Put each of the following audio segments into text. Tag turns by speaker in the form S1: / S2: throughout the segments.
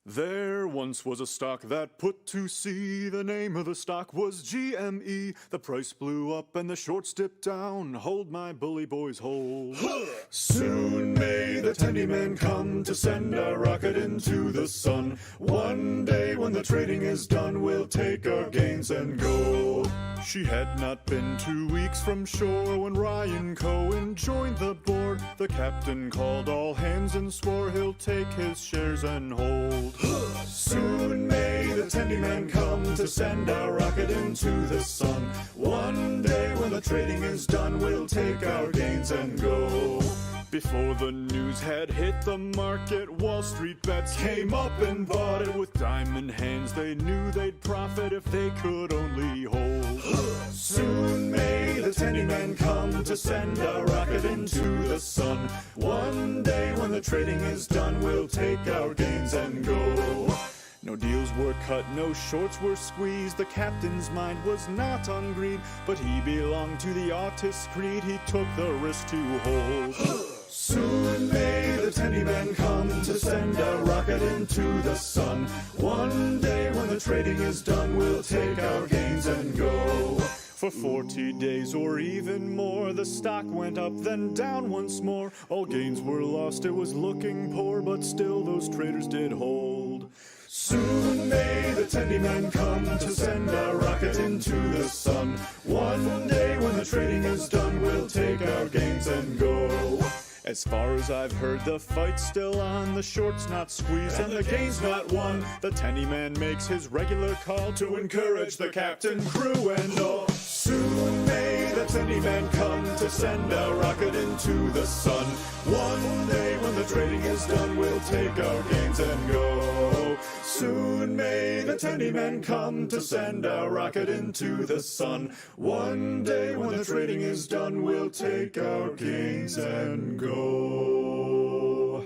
S1: There once was a stock that put to sea. The name of the stock was GME. The price blew up and the shorts dipped down. Hold my bully boys, hold. Soon may the tendy man come to send a rocket into the sun. One day when the trading is done, we'll take our gains and go. She had not been 2 weeks from shore when Ryan Cohen joined the board. The captain called all hands and swore he'll take his shares and hold. Soon may the tendy man come to send a rocket into the sun. One day when the trading is done, we'll take our gains and go. Before the news had hit the market, Wall Street bets came up and bought it. With diamond hands, they knew they'd profit if they could only hold. Soon may the tendy man come to send a rocket into the sun. One day when the trading is done, we'll take our gains and go. No deals were cut, no shorts were squeezed. The captain's mind was not on greed, but he belonged to the artist's creed. He took the risk to hold. Soon may the tendy man come to send a rocket into the sun. One day when the trading is done, we'll take our gains and go. For 40 days or even more, the stock went up then down once more. All gains were lost, it was looking poor, but still those traders did hold. Soon may the tendy man come to send a rocket into the sun. One day when the trading is done, we'll take our gains and go. As far as I've heard, the fight's still on. The short's not squeezed and the gain's not won. The tendy man makes his regular call to encourage the captain, crew, and all. Soon may the tendy man come to send a rocket into the sun. One day when the trading is done, we'll take our gains and go. Soon may the tendy man come to send a rocket into the sun. One day when the trading is done, we'll take our gains and go.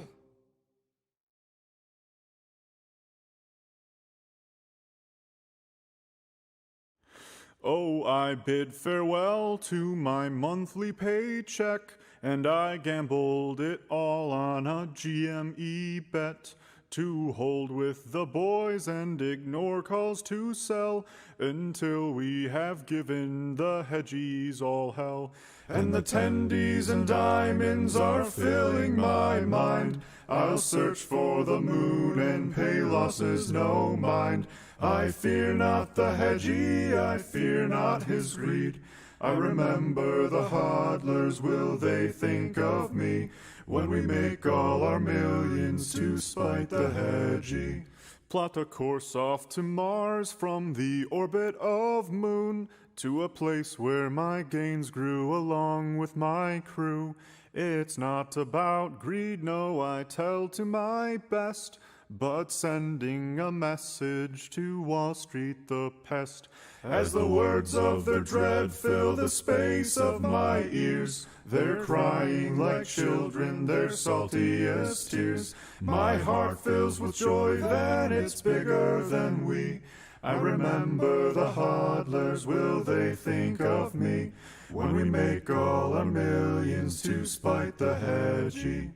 S1: Oh, I bid farewell to my monthly paycheck, and I gambled it all on a GME bet. To hold with the boys and ignore calls to sell until we have given the hedgies all hell. And the tendies and diamonds are filling my mind. I'll search for the moon and pay losses no mind. I fear not the hedgie, I fear not his greed. I remember the hodlers, will they think of me when we make all our millions to spite the hedgie? Plot a course off to Mars from the orbit of Moon to a place where my gains grew along with my crew. It's not about greed, no, I tell to my best, but sending a message to Wall Street the pest. As the words of their dread fill the space of my ears, they're crying like children, their saltiest tears. My heart fills with joy, then it's bigger than we. I remember the hodlers, will they think of me when we make all our millions to spite the hedgie?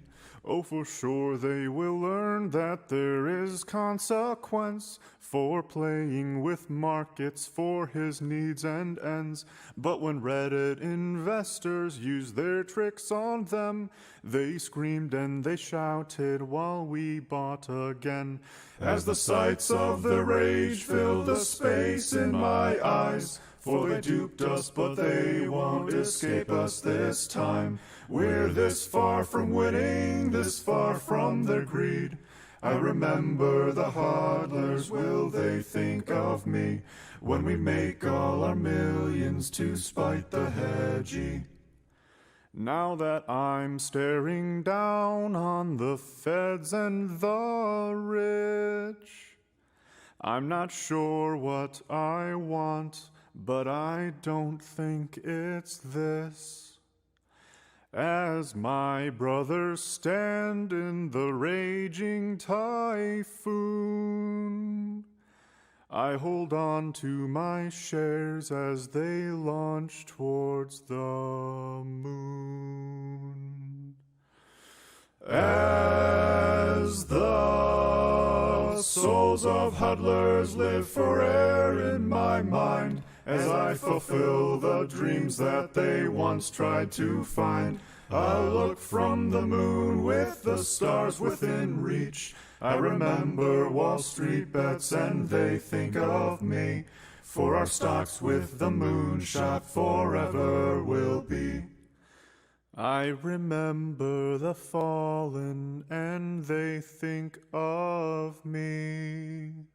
S1: Oh, for sure they will learn that there is consequence for playing with markets for his needs and ends. But when Reddit investors used their tricks on them, they screamed and they shouted while we bought again. As the sights of the rage fill the space in my eyes, for they duped us, but they won't escape us this time. We're this far from winning, this far from their greed. I remember the hodlers, will they think of me when we make all our millions to spite the hedgie? Now that I'm staring down on the feds and the rich, I'm not sure what I want, but I don't think it's this. As my brothers stand in the raging typhoon, I hold on to my shares as they launch towards the moon. As the The souls of huddlers live forever in my mind as I fulfill the dreams that they once tried to find. I look from the moon with the stars within reach. I remember Wall Street bets and they think of me. For our stocks with the moonshot forever will be. I remember the fallen and they think of me.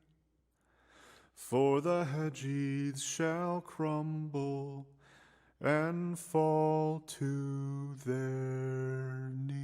S1: For the hedgies shall crumble and fall to their knees.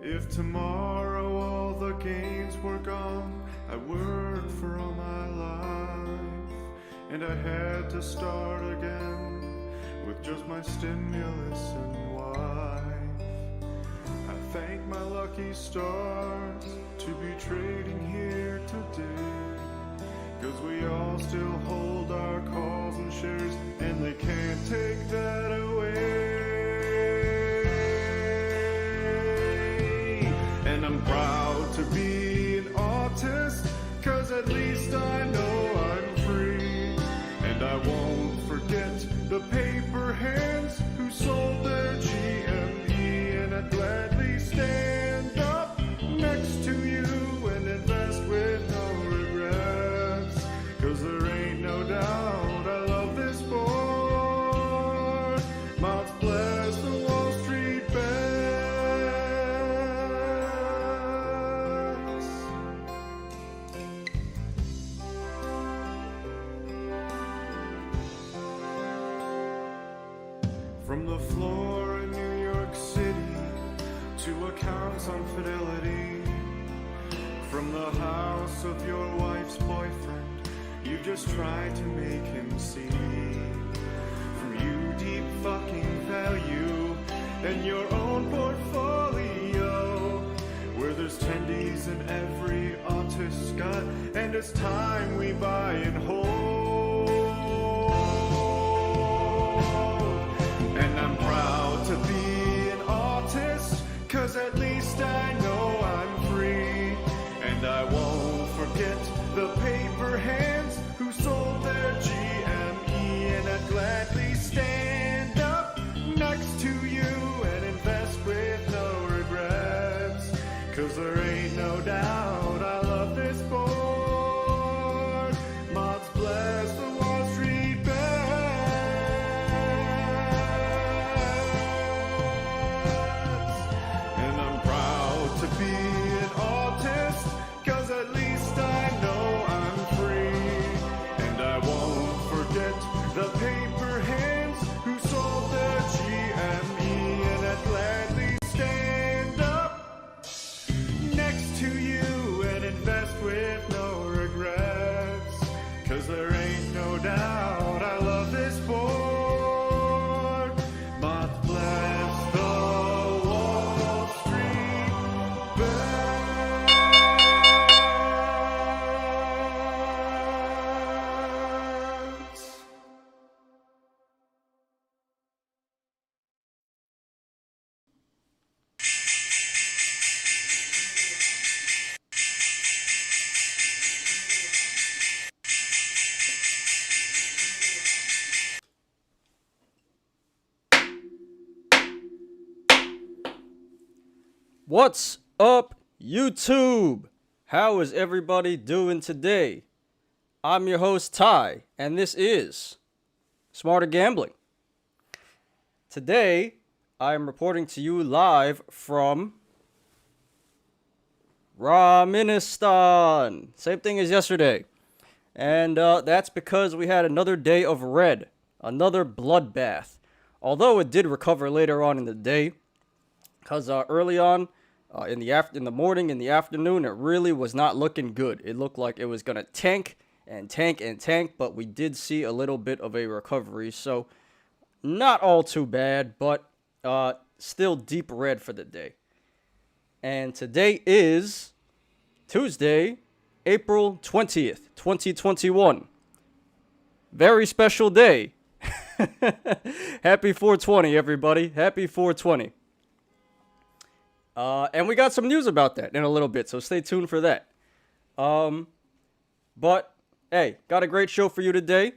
S1: If tomorrow all the gains were gone, I worked for all my life, and I had to start again with just my stimulus and wife. I thank my lucky stars to be trading here today, 'cause we all still hold our calls and shares, and they can't take that away. And I'm proud to be an artist, 'cause at least I know I'm free. And I won't forget the paper hands who sold their GME. And I'd gladly stand up next to you and invest with no regrets, 'cause there ain't no doubt I love this sport. Mods bless the Wall Street bets. From the floor in New York City to accounts on Fidelity, from the house of your wife's boyfriend, you just tried to make him see. From you deep fucking value and your own portfolio, where there's tendies in every artist's gut, and it's time we buy and hold. And I'm proud to be an artist, 'cause at least I know I'm free. And I won't forget the paper hands who sold their GME. And I'd gladly stand up next to you and invest with no regrets, 'cause there ain't no doubt I love this sport. Mods bless the Wall Street bets. And I'm proud to be an artist, 'cause at least I know I'm free. And I won't forget the paper hands who sold their GME. And I'd gladly stand up next to you and invest with no regrets, 'cause there ain't no doubt I love this sport. Mods bless the Wall Street bets.
S2: What's up, YouTube? How is everybody doing today? I'm your host, Ty, and this is Smarter Gambling. Today, I'm reporting to you live from Ramenistan. Same thing as yesterday. And that's because we had another day of red, another bloodbath. Although it did recover later on in the day, because early on, in the morning, in the afternoon, it really was not looking good. It looked like it was going to tank and tank and tank, but we did see a little bit of a recovery. So, not all too bad, but still deep red for the day. And today is Tuesday, April 20th, 2021. Very special day. Happy 420, everybody. Happy 420. And we got some news about that in a little bit, so stay tuned for that. But, hey, got a great show for you today.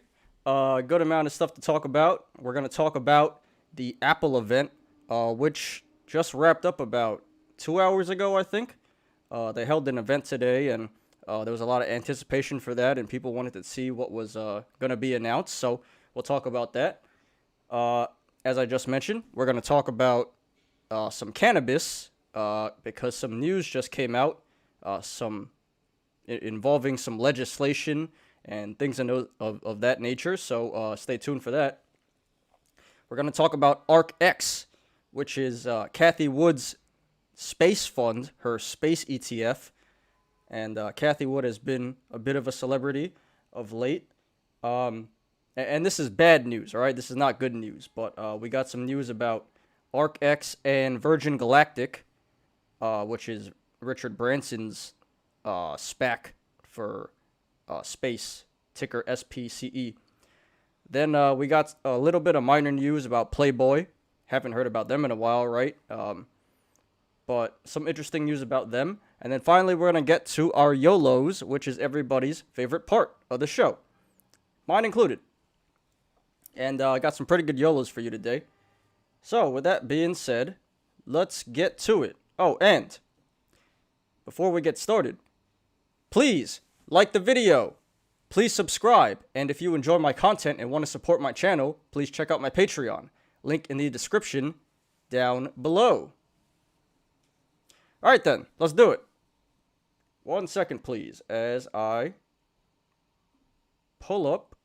S2: Good amount of stuff to talk about. We're going to talk about the Apple event, which just wrapped up about 2 hours ago, I think. They held an event today, and there was a lot of anticipation for that, and people wanted to see what was going to be announced, so we'll talk about that. As I just mentioned, we're going to talk about some cannabis, because some news just came out, involving some legislation and things of that nature, so stay tuned for that. We're going to talk about ARC-X, which is Cathie Wood's space fund, her space ETF, and Cathie Wood has been a bit of a celebrity of late, and this is bad news, all right? This is not good news, but we got some news about ARC-X and Virgin Galactic, which is Richard Branson's SPAC for space, ticker SPCE. Then we got a little bit of minor news about Playboy. Haven't heard about them in a while, right? But some interesting news about them. And then finally, we're going to get to our YOLOs, which is everybody's favorite part of the show. Mine included. And I got some pretty good YOLOs for you today. So, with that being said, let's get to it. Oh, and before we get started, please like the video. Please subscribe. And if you enjoy my content and want to support my channel, please check out my Patreon. Link in the description down below. Alright then, let's do it. 1 second, please, as I pull up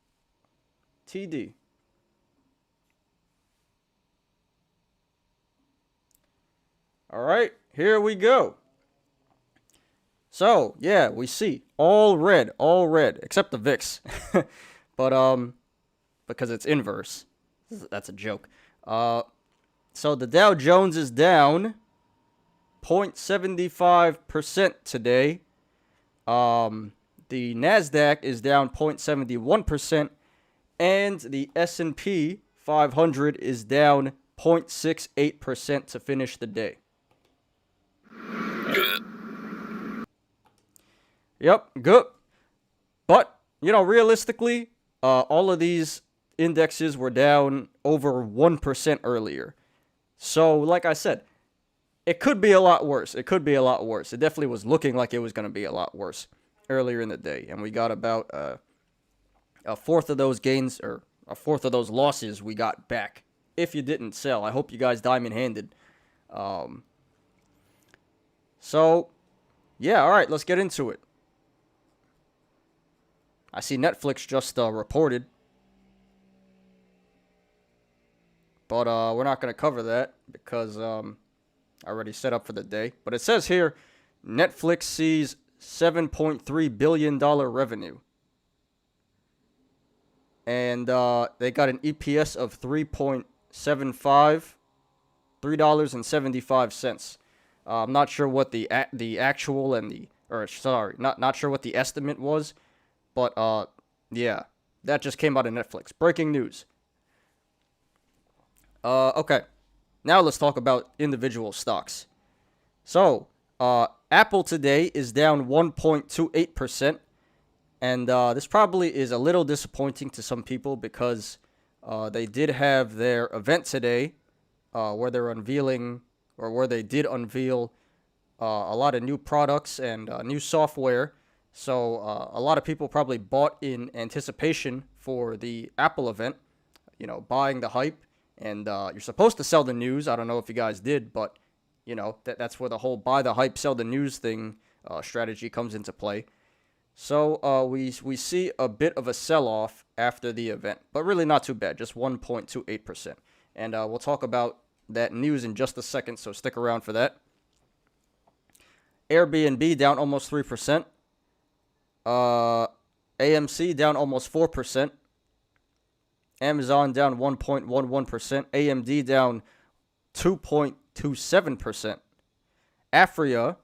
S2: TD. Alright, here we go. So, yeah, we see all red, except the VIX. But, because it's inverse. That's a joke. So the Dow Jones is down 0.75% today. The NASDAQ is down 0.71%, and the S&P 500 is down 0.68% to finish the day. Yep, good. But, realistically, all of these indexes were down over 1% earlier. So, like I said, it could be a lot worse. It definitely was looking like it was going to be a lot worse earlier in the day. And we got about a fourth of those gains, or a fourth of those losses we got back if you didn't sell. I hope you guys diamond-handed. So, yeah, all right, let's get into it. I see Netflix just reported. But we're not going to cover that because I already set up for the day. But it says here, Netflix sees $7.3 billion revenue. And they got an EPS of $3.75. I'm not sure what the actual and the, or sorry, not sure what the estimate was. But yeah, that just came out of Netflix. Breaking news. Okay, now let's talk about individual stocks. So, Apple today is down 1.28%, and this probably is a little disappointing to some people because they did have their event today where they're unveiling, or where they did unveil a lot of new products and new software. So, a lot of people probably bought in anticipation for the Apple event, buying the hype. And you're supposed to sell the news. I don't know if you guys did, but, that's where the whole buy the hype, sell the news thing strategy comes into play. So we see a bit of a sell-off after the event, but really not too bad, just 1.28%. And we'll talk about that news in just a second, so stick around for that. Airbnb down almost 3%. AMC down almost 4%. Amazon down 1.11%. AMD down 2.27%. Afria,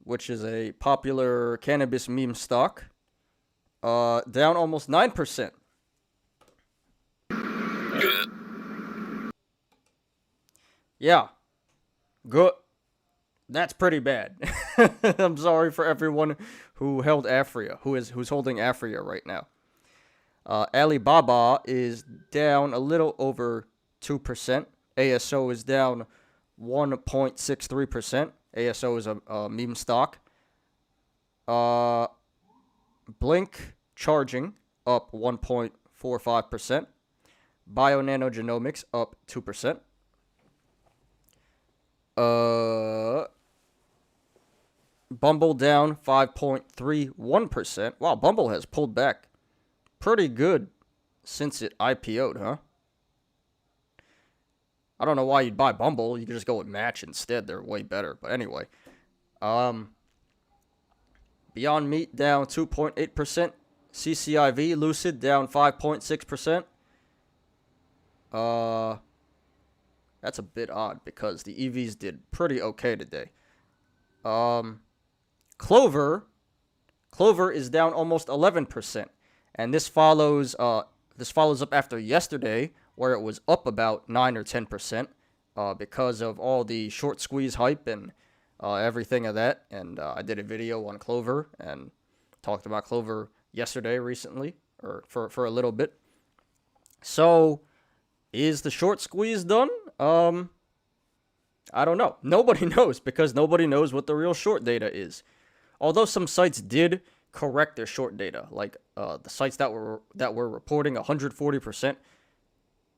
S2: which is a popular cannabis meme stock, down almost 9%. Yeah, good. That's pretty bad. I'm sorry for everyone who held Afria, who's holding Afria right now. Alibaba is down a little over 2%. ASO is down 1.63%. ASO is a meme stock. Blink Charging up 1.45%. Bionanogenomics up 2%. Bumble down 5.31%. Wow, Bumble has pulled back pretty good since it IPO'd, huh? I don't know why you'd buy Bumble. You could just go with Match instead. They're way better. But anyway. Beyond Meat down 2.8%. CCIV, Lucid down 5.6%. That's a bit odd because the EVs did pretty okay today. Clover is down almost 11%, and this follows up after yesterday, where it was up about 9 or 10%, because of all the short squeeze hype and everything of that. And I did a video on Clover and talked about Clover yesterday recently, or for a little bit. So, is the short squeeze done? I don't know. Nobody knows, because nobody knows what the real short data is. Although some sites did correct their short data, like the sites that were reporting 140%.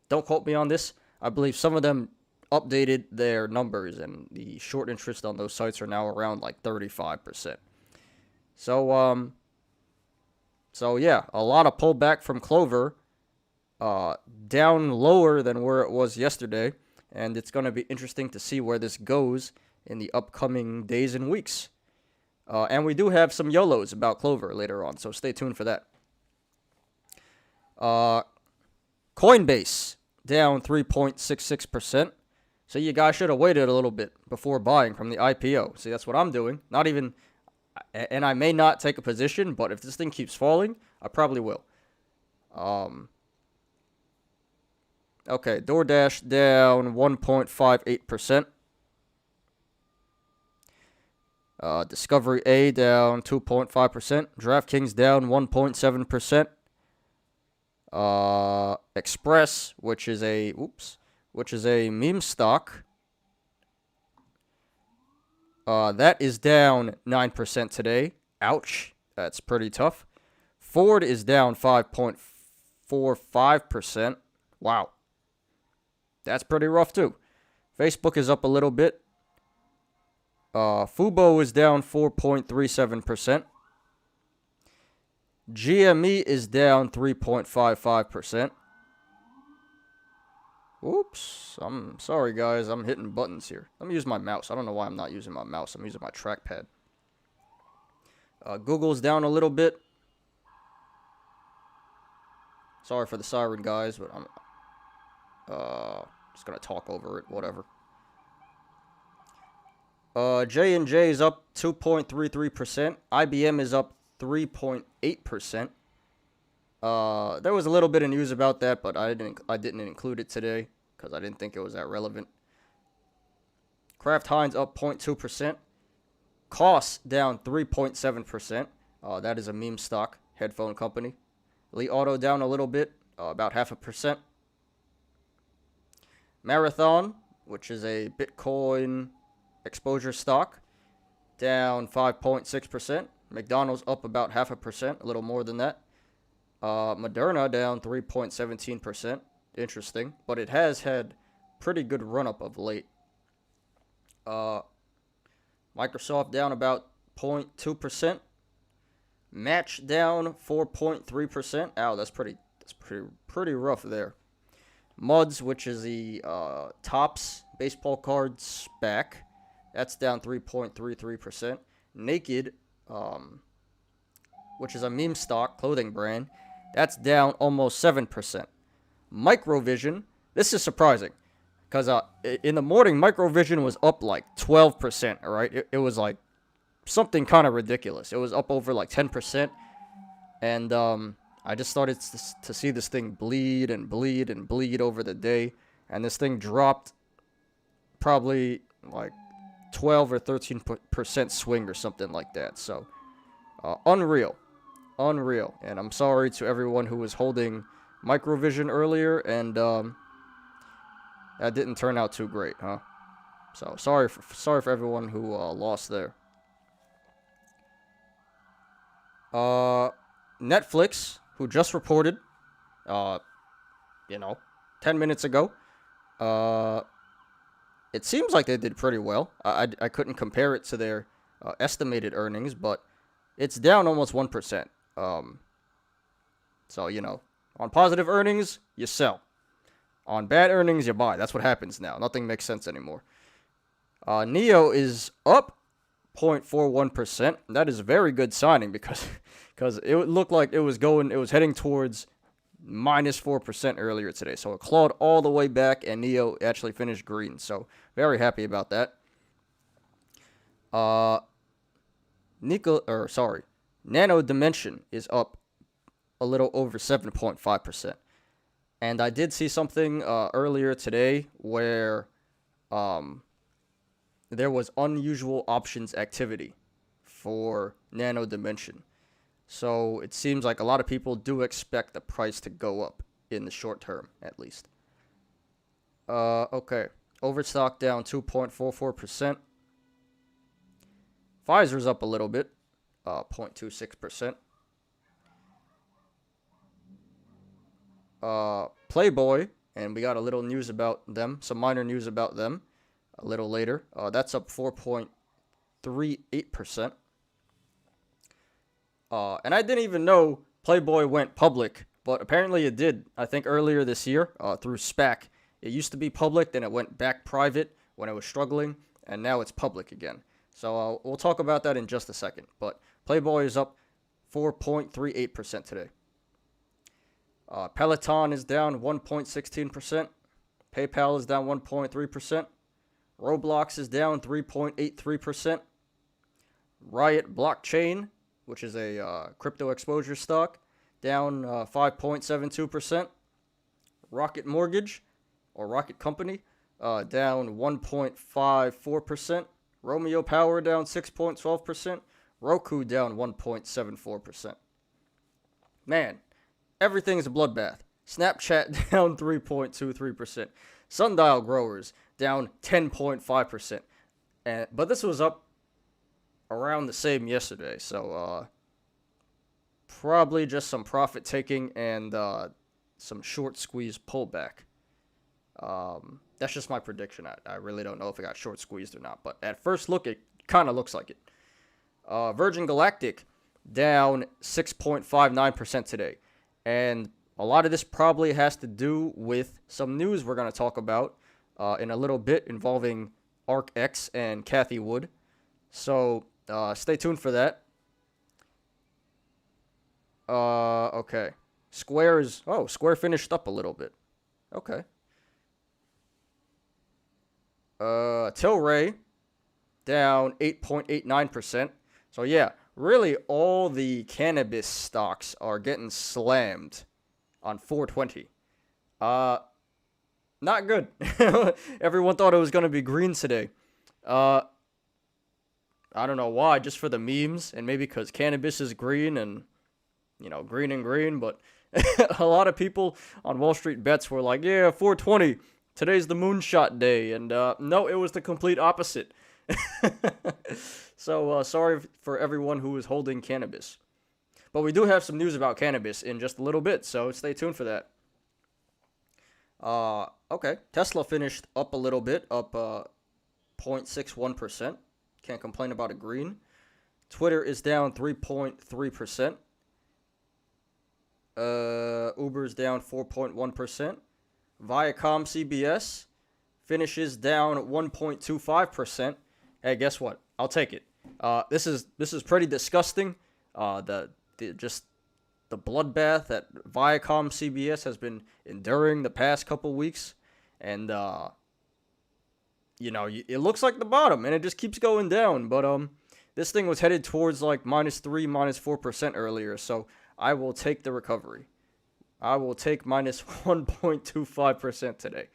S2: Don't quote me on this. I believe some of them updated their numbers, and the short interest on those sites are now around like 35%. So yeah, a lot of pullback from Clover, down lower than where it was yesterday. And it's going to be interesting to see where this goes in the upcoming days and weeks. And we do have some YOLOs about Clover later on, so stay tuned for that. Coinbase, down 3.66%. So you guys should have waited a little bit before buying from the IPO. See, that's what I'm doing. Not even, and I may not take a position, but if this thing keeps falling, I probably will. Okay, DoorDash down 1.58%. Discovery A down 2.5%. DraftKings down 1.7%. Express, which is a meme stock, that is down 9% today. Ouch, that's pretty tough. Ford is down 5.45%. Wow. That's pretty rough, too. Facebook is up a little bit. Fubo is down 4.37%. GME is down 3.55%. Oops. I'm sorry, guys. I'm hitting buttons here. Let me use my mouse. I don't know why I'm not using my mouse. I'm using my trackpad. Google's down a little bit. Sorry for the siren, guys, but I'm just gonna talk over it, whatever. J&J is up 2.33%. IBM is up 3.8%. There was a little bit of news about that, but I didn't include it today because I didn't think it was that relevant. Kraft Heinz up 0.2%. Costs down 3.7%. That is a meme stock, headphone company. Li Auto down a little bit, about 0.5%. Marathon, which is a Bitcoin exposure stock, down 5.6%. McDonald's up about 0.5%, a little more than that. Moderna down 3.17%. Interesting, but it has had pretty good run-up of late. Microsoft down about 0.2%. Match down 4.3%. Ow, that's pretty rough there. Muds, which is the Topps baseball card SPAC, that's down 3.33%. Naked, which is a meme stock clothing brand, that's down almost 7%. Microvision, this is surprising Because in the morning, Microvision was up like 12%, all right? It was like something kind of ridiculous. It was up over like 10%. And I just started to see this thing bleed and bleed and bleed over the day. And this thing dropped probably like 12 or 13% swing or something like that. So, unreal. Unreal. And I'm sorry to everyone who was holding Microvision earlier, and that didn't turn out too great, huh? So, sorry for everyone who lost there. Netflix, who just reported, 10 minutes ago, it seems like they did pretty well. I couldn't compare it to their estimated earnings, but it's down almost 1%. So, on positive earnings, you sell. On bad earnings, you buy. That's what happens now. Nothing makes sense anymore. Neo is up 0.41%. That is a very good signing because it looked like it was heading towards minus 4% earlier today. So it clawed all the way back, and Neo actually finished green. So very happy about that. Nano Dimension is up a little over 7.5%. And I did see something earlier today where there was unusual options activity for Nano Dimension. So it seems like a lot of people do expect the price to go up in the short term, at least. Okay. Overstock down 2.44%. Pfizer's up a little bit, 0.26%. Playboy, and we got a little news about them, some minor news about them a little later. That's up 4.38%. And I didn't even know Playboy went public, but apparently it did. I think earlier this year through SPAC. It used to be public, then it went back private when it was struggling, and now it's public again. So we'll talk about that in just a second. But Playboy is up 4.38% today. Peloton is down 1.16%. PayPal is down 1.3%. Roblox is down 3.83%. Riot Blockchain, which is a crypto exposure stock, down 5.72%. Rocket Mortgage, or Rocket Company, down 1.54%. Romeo Power down 6.12%. Roku down 1.74%. Man, everything's a bloodbath. Snapchat down 3.23%. Sundial Growers down 10.5%. But this was up around the same yesterday, so probably just some profit taking and some short squeeze pullback. That's just my prediction. I really don't know if it got short squeezed or not, but at first look, it kind of looks like it. Virgin Galactic down 6.59% today, and a lot of this probably has to do with some news we're going to talk about in a little bit involving ArcX and Cathie Wood. So stay tuned for that. Okay. Square finished up a little bit. Okay. Tilray down 8.89%. So yeah, really all the cannabis stocks are getting slammed on 420. Not good. Everyone thought it was going to be green today. I don't know why, just for the memes, and maybe because cannabis is green and, green and green, but a lot of people on Wall Street Bets were like, yeah, 420, today's the moonshot day, and no, it was the complete opposite. So, sorry for everyone who was holding cannabis. But we do have some news about cannabis in just a little bit, so stay tuned for that. Okay, Tesla finished up a little bit, up 0.61%. Can't complain about a green. Twitter is down 3.3%. Uber's down 4.1%. Viacom CBS finishes down 1.25%. Hey, guess what? I'll take it. This is pretty disgusting. The bloodbath that Viacom CBS has been enduring the past couple weeks, and it looks like the bottom, and it just keeps going down. But this thing was headed towards like -3, -4% earlier, so I will take the recovery. I will take -1.25% today.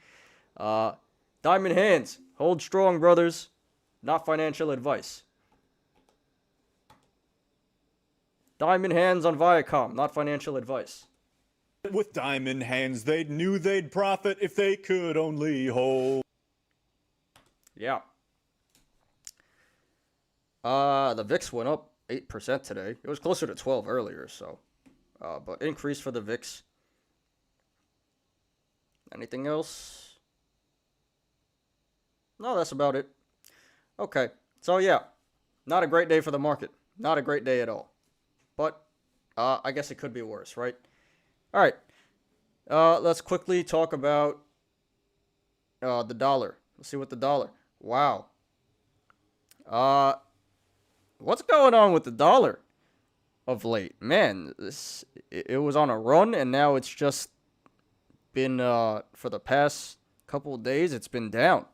S2: Diamond hands, hold strong, brothers. Not financial advice. Diamond hands on Viacom, not financial advice.
S1: With diamond hands, they knew they'd profit if they could only hold.
S2: Yeah. The VIX went up 8% today. It was closer to 12 earlier, so. But increase for the VIX. Anything else? No, that's about it. Okay. So, yeah. Not a great day for the market. Not a great day at all. But, I guess it could be worse, right? All right. Let's quickly talk about the dollar. Let's see what the dollar. Wow. What's going on with the dollar of late? Man, it was on a run, and now it's just been for the past couple of days, it's been down.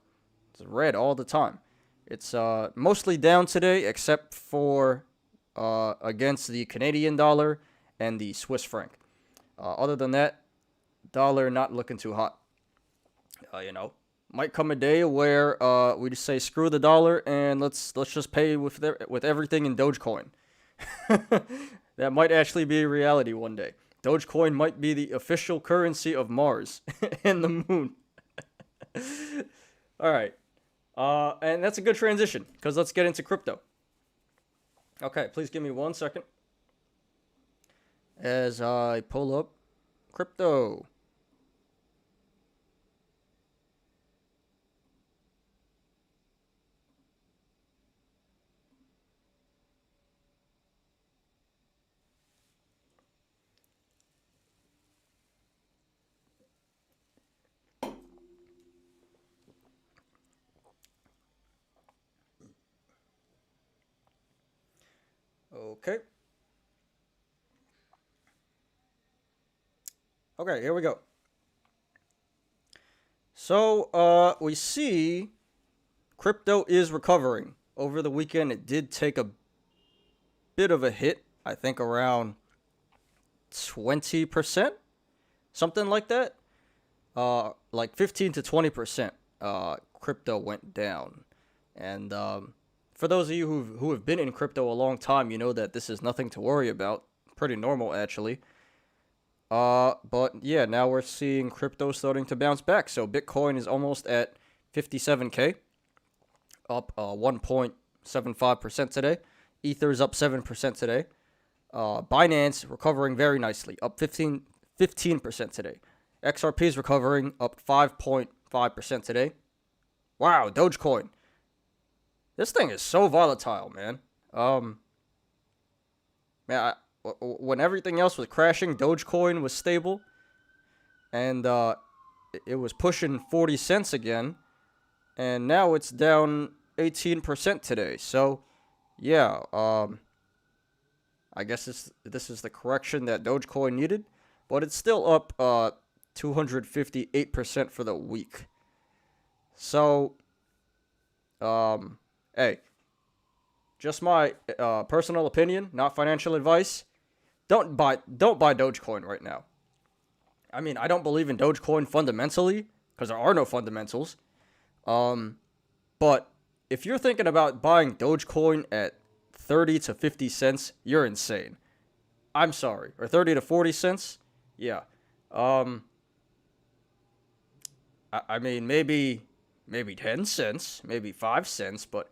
S2: It's red all the time. It's mostly down today, except for against the Canadian dollar and the Swiss franc. Other than that, dollar not looking too hot. Might come a day where we just say screw the dollar and let's just pay with everything in Dogecoin. That might actually be a reality one day. Dogecoin might be the official currency of Mars and the moon. All right. And that's a good transition, because let's get into crypto. Okay, please give me 1 second as I pull up crypto. Okay. Okay, here we go. So, we see crypto is recovering. Over the weekend, it did take a bit of a hit. I think around 20%, something like that. Like 15 to 20%. Crypto went down, and for those of you who have been in crypto a long time, you know that this is nothing to worry about. Pretty normal, actually. But yeah, now we're seeing crypto starting to bounce back. So Bitcoin is almost at 57K, up 1.75% today. Ether's up 7% today. Binance recovering very nicely, up 15% today. XRP is recovering, up 5.5% today. Wow, Dogecoin. This thing is so volatile, man. When everything else was crashing, Dogecoin was stable, and it was pushing 40 cents again, and now it's down 18% today. So, yeah, I guess this is the correction that Dogecoin needed, but it's still up 258% for the week. So, hey, just my personal opinion, not financial advice. Don't buy Dogecoin right now. I mean, I don't believe in Dogecoin fundamentally, because there are no fundamentals. But if you're thinking about buying Dogecoin at 30 to 50 cents, you're insane. I'm sorry. Or 30 to 40 cents? Yeah. I mean, maybe 10 cents, maybe 5 cents, but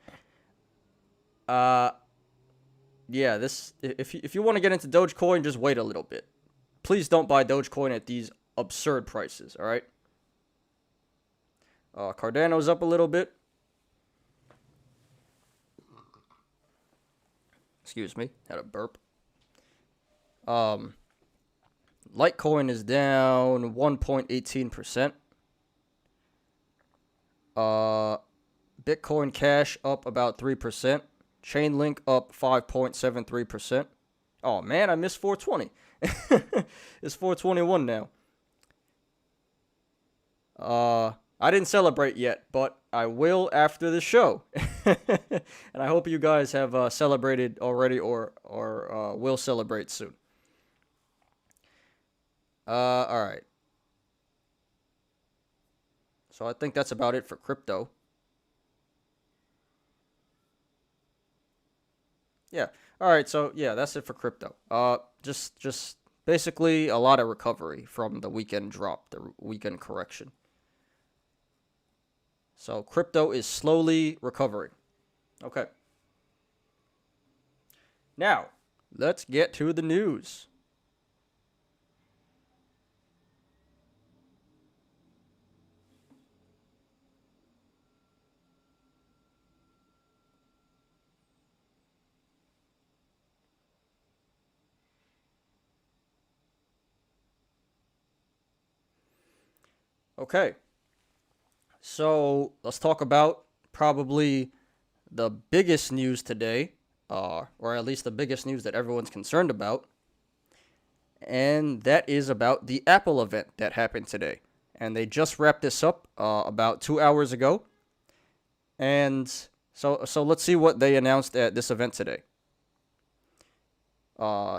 S2: yeah, if you want to get into Dogecoin, just wait a little bit. Please don't buy Dogecoin at these absurd prices, all right? Cardano's up a little bit. Excuse me, had a burp. Litecoin is down 1.18%. Bitcoin Cash up about 3%. Chainlink up 5.73%. Oh man, I missed 420. It's 421 now. I didn't celebrate yet, but I will after the show. And I hope you guys have celebrated already or will celebrate soon. All right. So I think that's about it for crypto. Yeah. All right. So yeah, that's it for crypto. Just basically a lot of recovery from the weekend drop, the weekend correction. So crypto is slowly recovering. Okay. Now, let's get to the news. Okay. So, let's talk about probably the biggest news today, or at least the biggest news that everyone's concerned about, and that is about the Apple event that happened today. And they just wrapped this up about 2 hours ago. And so let's see what they announced at this event today.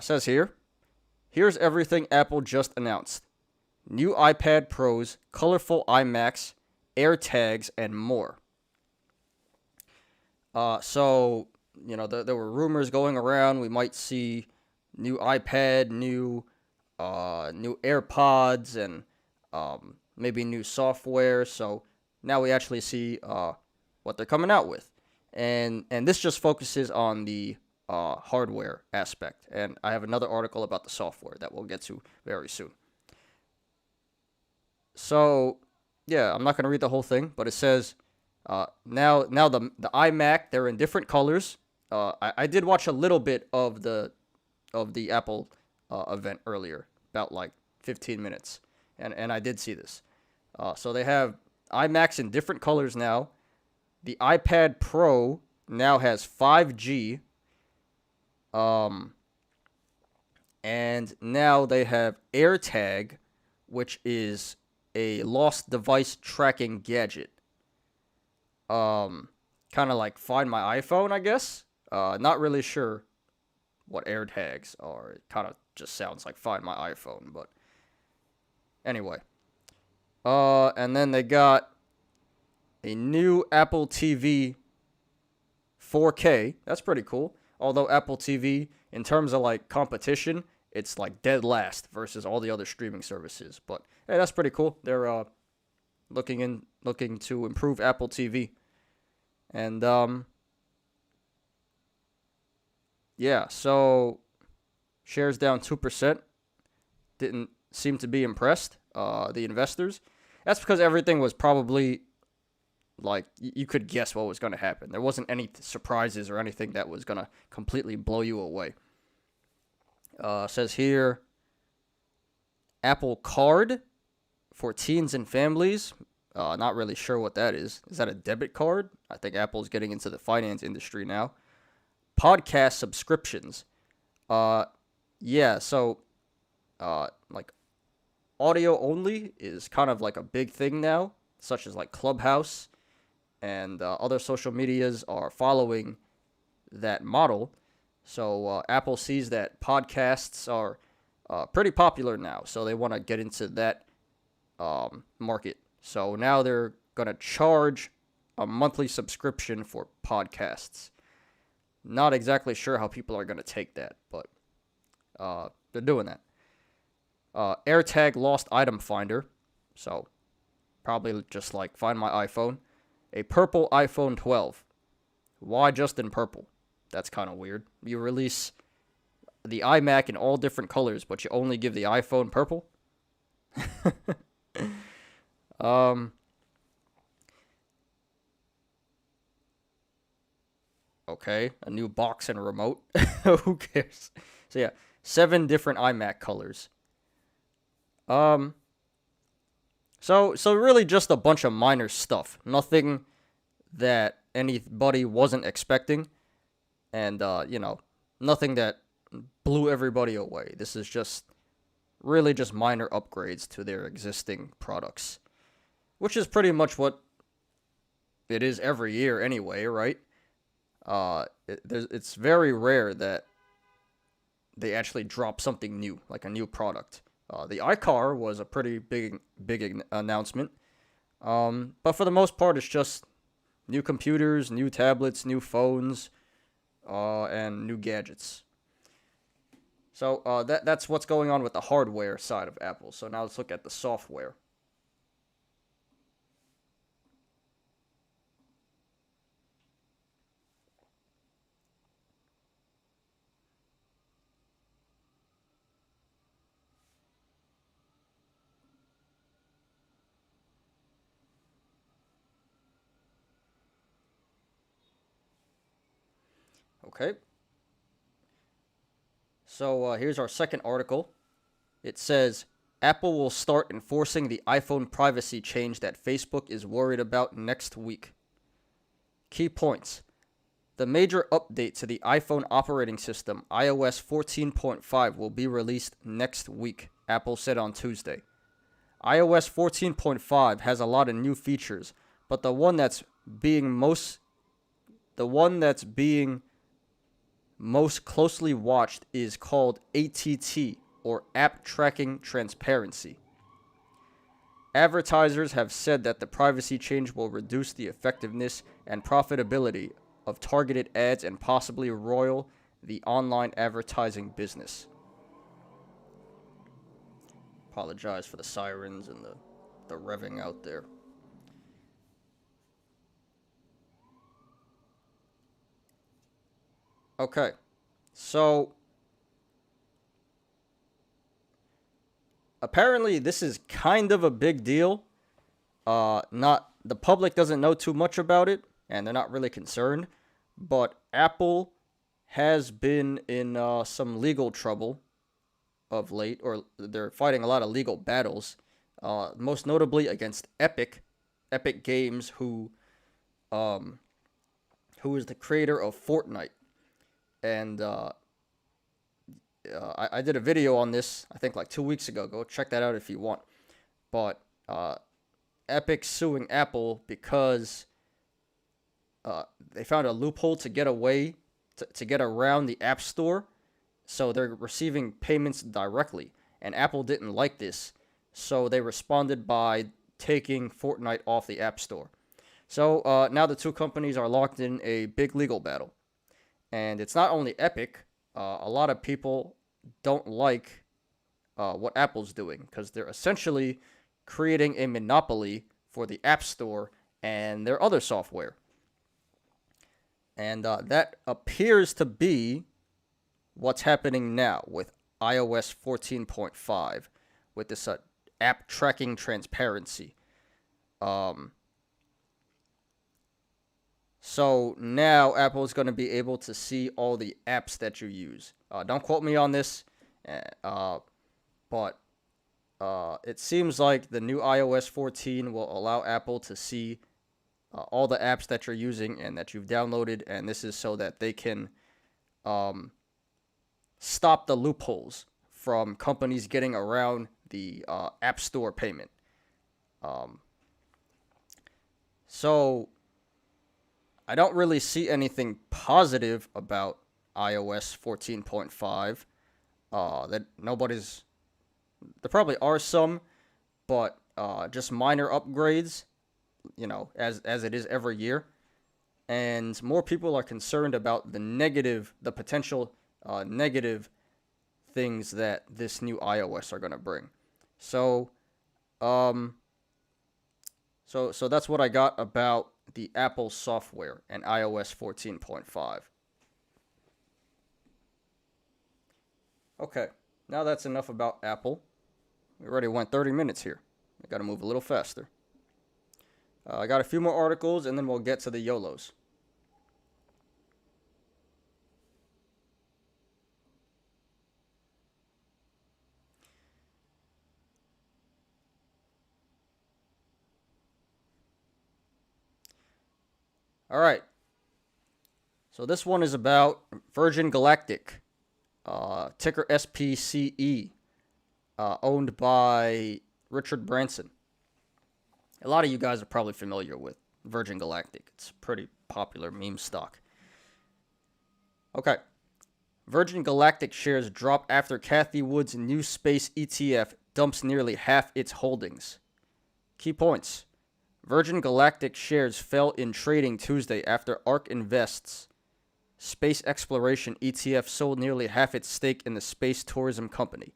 S2: Says here, here's everything Apple just announced: new iPad Pros, colorful iMacs, AirTags, and more. So there were rumors going around we might see new iPad, new AirPods, and maybe new software. So now we actually see what they're coming out with, and this just focuses on the hardware aspect. And I have another article about the software that we'll get to very soon. So yeah, I'm not gonna read the whole thing, but it says now the iMac, they're in different colors. I did watch a little bit of the Apple event earlier, about like 15 minutes, and I did see this. So they have iMacs in different colors now. The iPad Pro now has 5G. And now they have AirTag, which is a lost device tracking gadget. Kind of like Find My iPhone, I guess. Not really sure what AirTags are. It kind of just sounds like Find My iPhone, but anyway. And then they got a new Apple TV 4K. That's pretty cool. Although Apple TV, in terms of like competition, it's like dead last versus all the other streaming services. But hey, that's pretty cool. They're looking to improve Apple TV. And yeah, so shares down 2%. Didn't seem to be impressed, the investors. That's because everything was probably like you could guess what was going to happen. There wasn't any surprises or anything that was going to completely blow you away. Says here, Apple Card for teens and families. Not really sure what that is. Is that a debit card? I think Apple's getting into the finance industry now. Podcast subscriptions. Yeah, so like audio only is kind of like a big thing now, such as like Clubhouse and other social medias are following that model. So Apple sees that podcasts are pretty popular now, so they want to get into that market. So now they're going to charge a monthly subscription for podcasts. Not exactly sure how people are going to take that, but they're doing that. AirTag lost item finder, so probably just like Find My iPhone. A purple iPhone 12. Why just in purple? That's kind of weird. You release the iMac in all different colors, but you only give the iPhone purple? Okay, a new box and remote. Who cares? So yeah, 7 different iMac colors. So really just a bunch of minor stuff. Nothing that anybody wasn't expecting. And, nothing that blew everybody away. This is just really just minor upgrades to their existing products. which is pretty much what it is every year anyway, right? It's very rare that they actually drop something new, like a new product. The iCar was a pretty big announcement, but for the most part, it's just new computers, new tablets, new phones, and new gadgets. So that's what's going on with the hardware side of Apple. So now let's look at the software. Okay. So here's our second article. It says Apple will start enforcing the iPhone privacy change that Facebook is worried about next week. Key points. The major update to the iPhone operating system, iOS 14.5, will be released next week, Apple said on Tuesday. iOS 14.5 has a lot of new features, but the one that's being most closely watched is called ATT, or App Tracking Transparency. Advertisers have said that the privacy change will reduce the effectiveness and profitability of targeted ads and possibly roil the online advertising business. Apologize for the sirens and the revving out there. Okay, so apparently this is kind of a big deal. Not the public doesn't know too much about it, and they're not really concerned. But Apple has been in some legal trouble of late, or they're fighting a lot of legal battles. Most notably against Epic Games, who is the creator of Fortnite. And I did a video on this, I think like 2 weeks ago. Go check that out if you want. But Epic suing Apple because they found a loophole to get away, to get around the App Store. So they're receiving payments directly. And Apple didn't like this. So they responded by taking Fortnite off the App Store. So now the two companies are locked in a big legal battle. And it's not only Epic. A lot of people don't like what Apple's doing because they're essentially creating a monopoly for the App Store and their other software. And that appears to be what's happening now with iOS 14.5 with this app tracking transparency. So now Apple is going to be able to see all the apps that you use. Don't quote me on this, but it seems like the new iOS 14 will allow Apple to see all the apps that you're using and that you've downloaded, and this is so that they can stop the loopholes from companies getting around the App Store payment. So I don't really see anything positive about iOS 14.5. There probably are some, but just minor upgrades, as it is every year. And more people are concerned about the potential negative things that this new iOS are going to bring. So that's what I got about the Apple software and iOS 14.5. Okay, now that's enough about Apple. We already went 30 minutes here. I got to move a little faster. I got a few more articles, and then we'll get to the YOLOs. All right. So this one is about Virgin Galactic, ticker SPCE, owned by Richard Branson. A lot of you guys are probably familiar with Virgin Galactic. It's a pretty popular meme stock. Okay. Virgin Galactic shares drop after Cathie Wood's new space ETF dumps nearly half its holdings. Key points. Virgin Galactic shares fell in trading Tuesday after ARK Invest's space exploration ETF sold nearly half its stake in the space tourism company.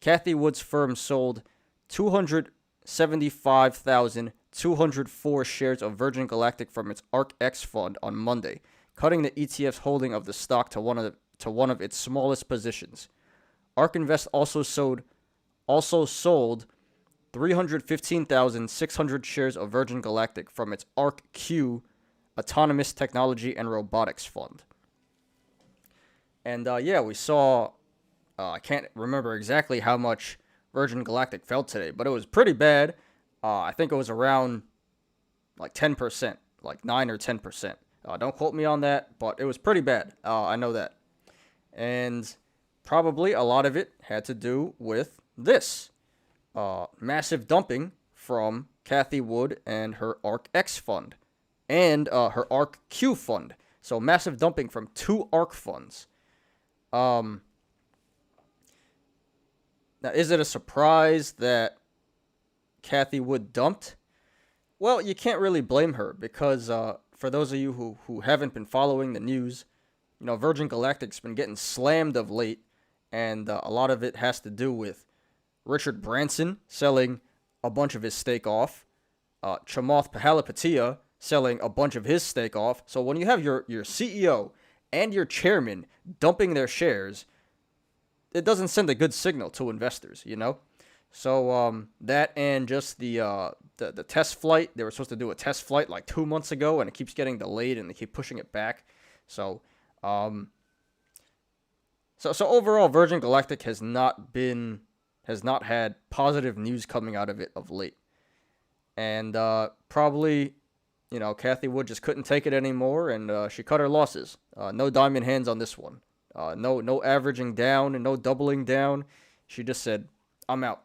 S2: Cathie Wood's firm sold 275,204 shares of Virgin Galactic from its ARK-X fund on Monday, cutting the ETF's holding of the stock to one of its smallest positions. ARK Invest also sold 315,600 shares of Virgin Galactic from its ARK-Q Autonomous Technology and Robotics Fund. And we saw, I can't remember exactly how much Virgin Galactic fell today, but it was pretty bad. I think it was around like 10%, like 9 or 10%. Don't quote me on that, but it was pretty bad. I know that. And probably a lot of it had to do with this. Massive dumping from Cathie Wood and her ARK-X fund and her ARK-Q fund. So massive dumping from two ARK funds. Now, is it a surprise that Cathie Wood dumped? Well, you can't really blame her because for those of you who haven't been following the news, Virgin Galactic's been getting slammed of late, and a lot of it has to do with Richard Branson selling a bunch of his stake off, Chamath Palihapitiya selling a bunch of his stake off. So when you have your CEO and your chairman dumping their shares, it doesn't send a good signal to investors, So that and just the test flight, they were supposed to do a test flight like 2 months ago, and it keeps getting delayed, and they keep pushing it back. So overall, Virgin Galactic has not had positive news coming out of it of late, and probably, Cathie Wood just couldn't take it anymore, and she cut her losses. No diamond hands on this one. No averaging down and no doubling down. She just said, "I'm out."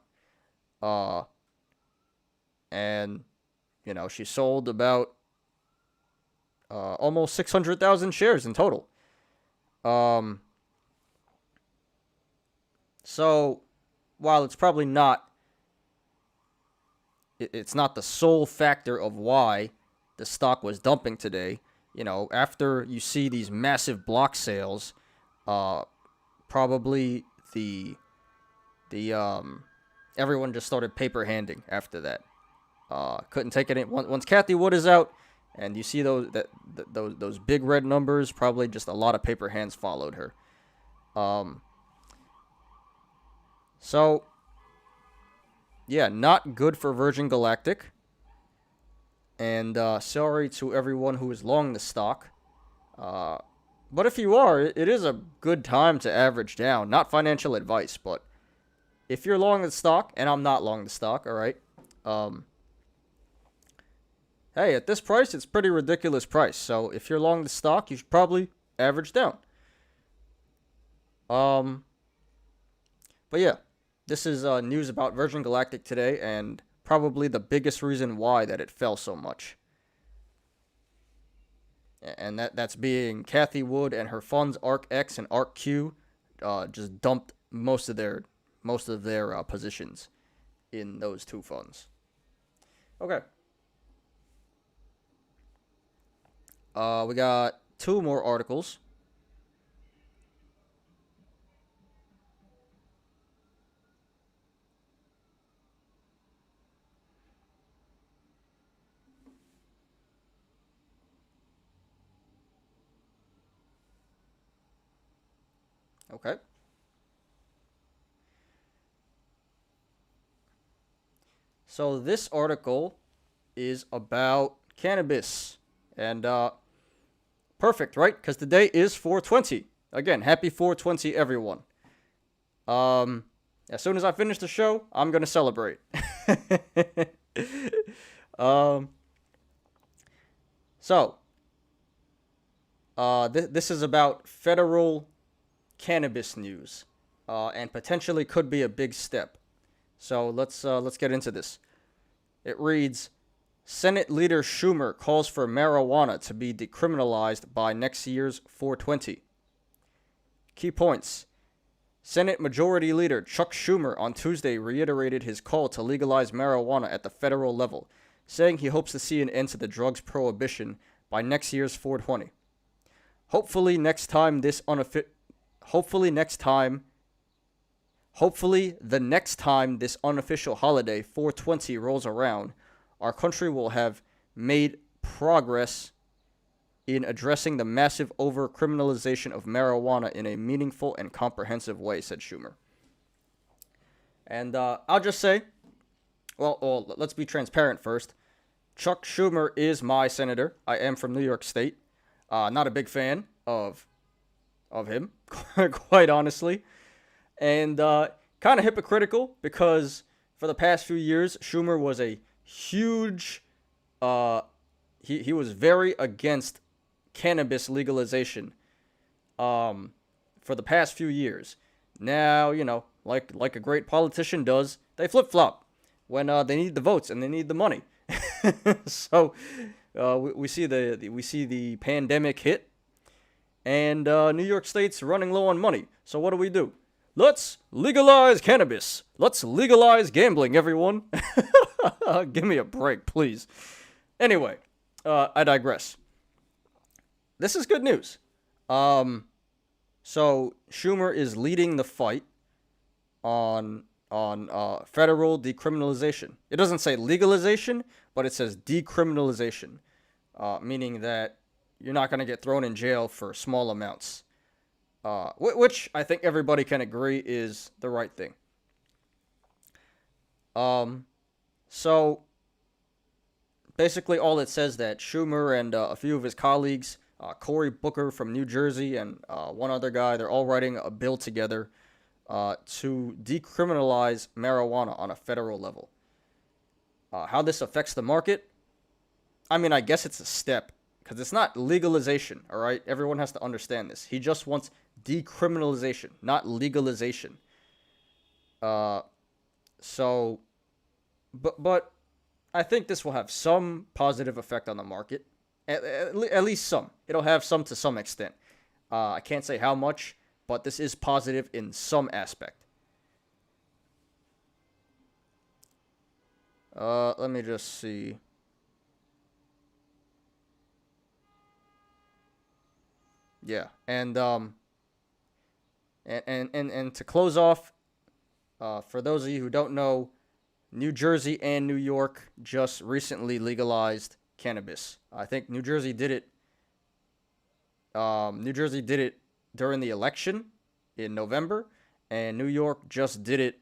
S2: And she sold about almost 600,000 shares in total. So while it's probably it's not the sole factor of why the stock was dumping today, after you see these massive block sales, probably the everyone just started paper handing after that. Couldn't take it once Cathie Wood is out, and you see those big red numbers. Probably just a lot of paper hands followed her. So yeah, not good for Virgin Galactic. And sorry to everyone who is long the stock. But if you are, it is a good time to average down. Not financial advice, but if you're long the stock, and I'm not long the stock, all right. Hey, at this price, it's pretty ridiculous price. So if you're long the stock, you should probably average down. But yeah, this is news about Virgin Galactic today, and probably the biggest reason why that it fell so much. And that's being Cathie Wood and her funds ARK-X and ARK-Q just dumped most of their positions in those two funds. Okay. We got two more articles. Okay. So this article is about cannabis. And perfect, right? Because today is 420. Again, happy 420, everyone. As soon as I finish the show, I'm going to celebrate. This is about federal cannabis news, and potentially could be a big step. So let's get into this. It reads, Senate Leader Schumer calls for marijuana to be decriminalized by next year's 420. Key points. Senate Majority Leader Chuck Schumer on Tuesday reiterated his call to legalize marijuana at the federal level, saying he hopes to see an end to the drug's prohibition by next year's 420. Hopefully the next time this unofficial holiday 420 rolls around, our country will have made progress in addressing the massive over-criminalization of marijuana in a meaningful and comprehensive way, said Schumer. And I'll just say, well, let's be transparent first. Chuck Schumer is my senator. I am from New York State. Not a big fan of him, quite honestly. And kind of hypocritical because for the past few years, Schumer was a huge, he was very against cannabis legalization for the past few years. Now, like a great politician does, they flip-flop when they need the votes and they need the money. So we see the pandemic hit, and New York State's running low on money. So what do? Let's legalize cannabis. Let's legalize gambling, everyone. Give me a break, please. Anyway, I digress. This is good news. So Schumer is leading the fight on federal decriminalization. It doesn't say legalization, but it says decriminalization, meaning that you're not going to get thrown in jail for small amounts, which I think everybody can agree is the right thing. So basically all it says that Schumer and a few of his colleagues, Cory Booker from New Jersey and one other guy, they're all writing a bill together to decriminalize marijuana on a federal level. How this affects the market? I mean, I guess it's a step, because it's not legalization, all right? Everyone has to understand this. He just wants decriminalization, not legalization. But I think this will have some positive effect on the market. At least some. It'll have some to some extent. I can't say how much, but this is positive in some aspect. Let me just see. Yeah, and to close off, for those of you who don't know, New Jersey and New York just recently legalized cannabis. I think New Jersey did it. New Jersey did it during the election in November, and New York just did it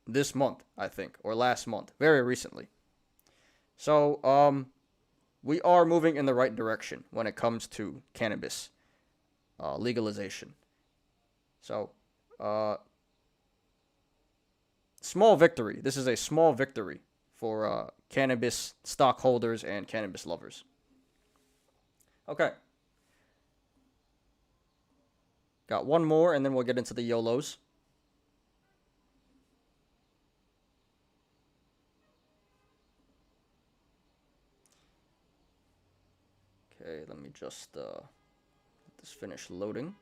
S2: this month, I think, or last month, very recently. So, we are moving in the right direction when it comes to cannabis legalization. So, small victory. This is a small victory for cannabis stockholders and cannabis lovers. Okay. Got one more, and then we'll get into the YOLOs. Okay, let me just let this finish loading.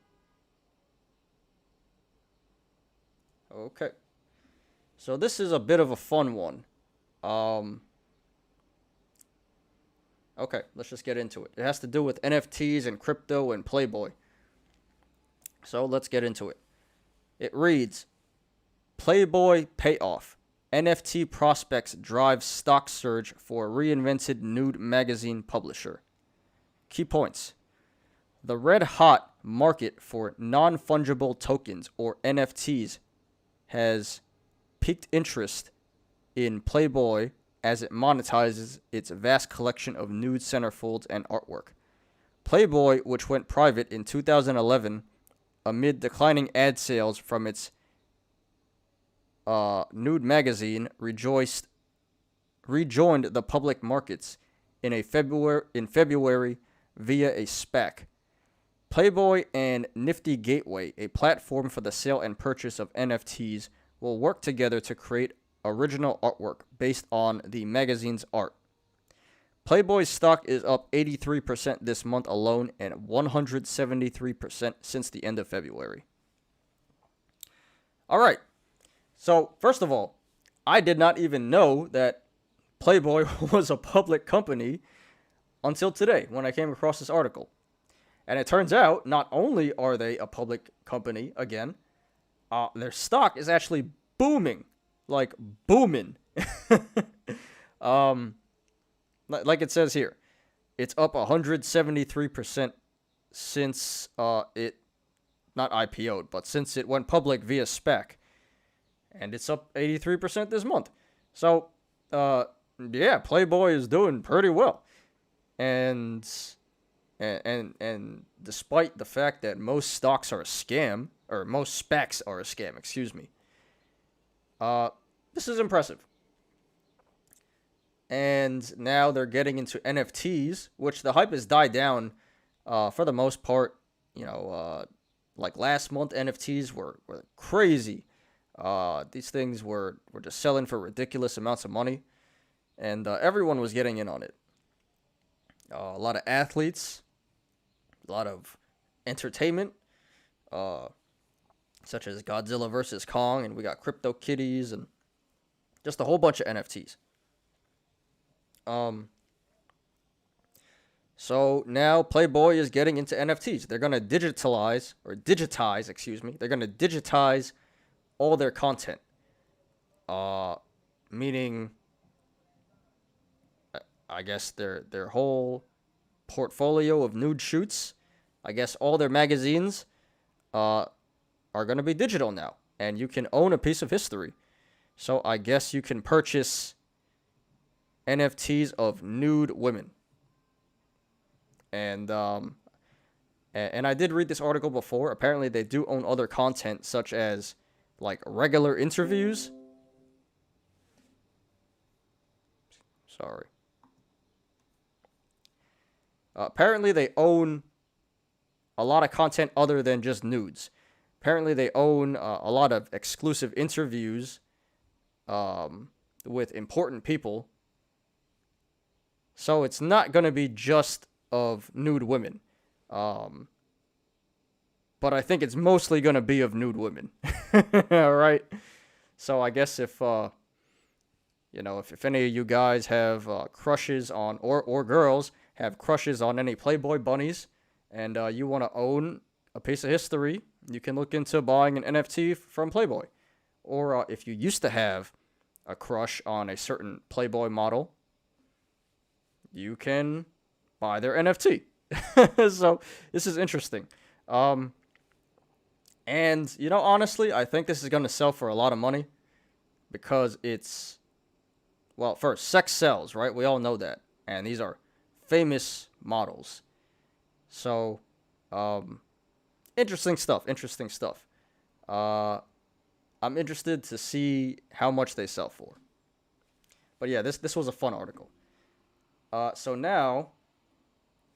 S2: Okay. So this is a bit of a fun one. Okay, let's just get into it. It has to do with NFTs and crypto and Playboy. So let's get into it. It reads, Playboy payoff. NFT prospects drive stock surge for reinvented nude magazine publisher. Key points. The red-hot market for non-fungible tokens, or NFTs, has piqued interest in Playboy as it monetizes its vast collection of nude centerfolds and artwork. Playboy, which went private in 2011 amid declining ad sales from its nude magazine, rejoined the public markets in February via a SPAC. Playboy and Nifty Gateway, a platform for the sale and purchase of NFTs, will work together to create original artwork based on the magazine's art. Playboy's stock is up 83% this month alone and 173% since the end of February. All right. So, first of all, I did not even know that Playboy was a public company until today when I came across this article. And it turns out not only are they a public company again, their stock is actually booming. Like booming. Like it says here, it's up 173% since it not IPO'd, but since it went public via SPAC. And it's up 83% this month. So, yeah, Playboy is doing pretty well. And despite the fact that most stocks are a scam, or most SPACs are a scam, excuse me. This is impressive. And now they're getting into NFTs, which the hype has died down for the most part. You know, like last month, NFTs were crazy. These things were just selling for ridiculous amounts of money. And everyone was getting in on it. A lot of athletes, a lot of entertainment, such as Godzilla vs. Kong, and we got Crypto Kitties, and just a whole bunch of NFTs. So now Playboy is getting into NFTs. They're going to digitize, they're going to digitize all their content. Meaning, I guess their whole portfolio of nude shoots, I guess all their magazines are going to be digital now. And you can own a piece of history. So I guess you can purchase NFTs of nude women. And I did read this article before. Apparently they do own other content such as like regular interviews. Sorry. Apparently they own a lot of content other than just nudes. Apparently they own a lot of exclusive interviews with important people. So it's not going to be just of nude women. But I think it's mostly going to be of nude women. All right. So I guess if any of you guys have crushes on, or girls have crushes on any Playboy bunnies, and you want to own a piece of history, you can look into buying an NFT from Playboy. Or if you used to have a crush on a certain Playboy model, you can buy their NFT. So this is interesting. And, honestly, I think this is going to sell for a lot of money because it's, well, first, sex sells, right? We all know that. And these are famous models. So, interesting stuff. I'm interested to see how much they sell for. But yeah, this was a fun article. So now,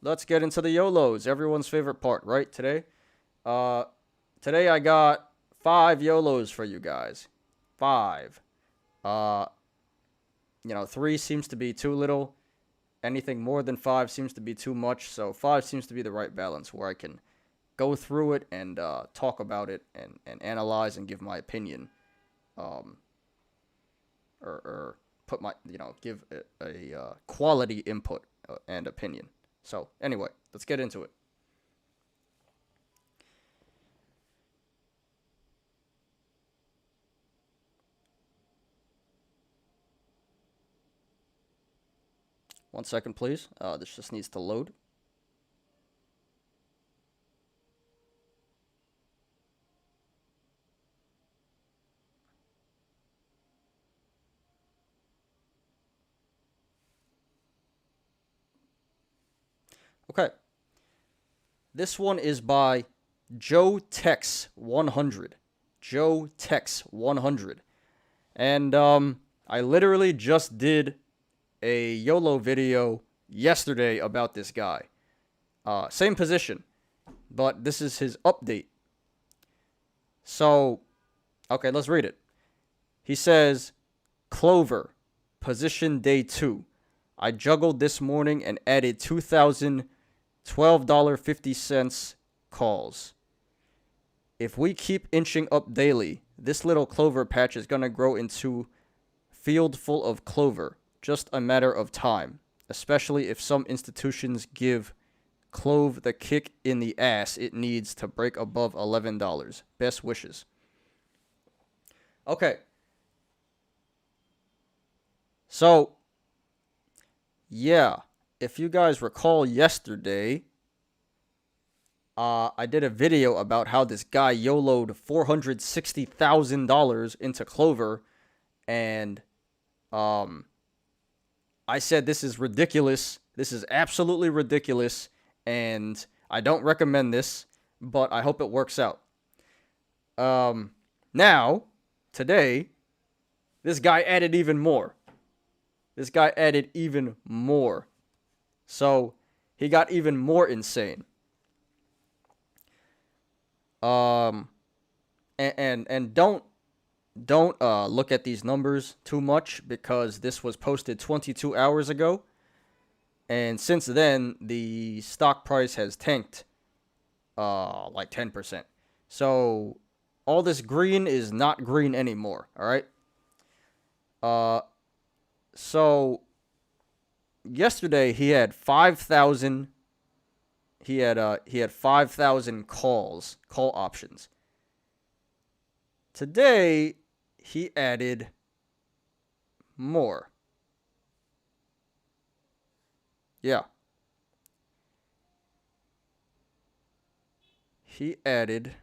S2: let's get into the YOLOs, everyone's favorite part, right? Today I got 5 YOLOs for you guys. 5. 3 seems to be too little. Anything more than 5 seems to be too much. So 5 seems to be the right balance where I can go through it and talk about it and analyze and give my opinion. Or put my, give a quality input and opinion. So anyway, let's get into it. One second, please. This just needs to load. Okay. This one is by Joe Tex 100. Joe Tex 100. And I literally just did a YOLO video yesterday about this guy. Same position, but this is his update. So, okay, let's read it. He says, Clover, position day 2. I juggled this morning and added 2,012.50 calls. If we keep inching up daily, this little clover patch is going to grow into field full of clover. Just a matter of time, especially if some institutions give Clove the kick in the ass it needs to break above $11. Best wishes. Okay. So, yeah, if you guys recall yesterday, I did a video about how this guy YOLO'd $460,000 into Clover, and I said this is ridiculous. This is absolutely ridiculous, and I don't recommend this, but I hope it works out. Now, today, this guy added even more. So, he got even more insane. And don't look at these numbers too much, because this was posted 22 hours ago, and since then the stock price has tanked like 10%. So all this green is not green anymore. All right. So yesterday he had 5,000. He had 5,000 call options. Today he added more. Yeah. He added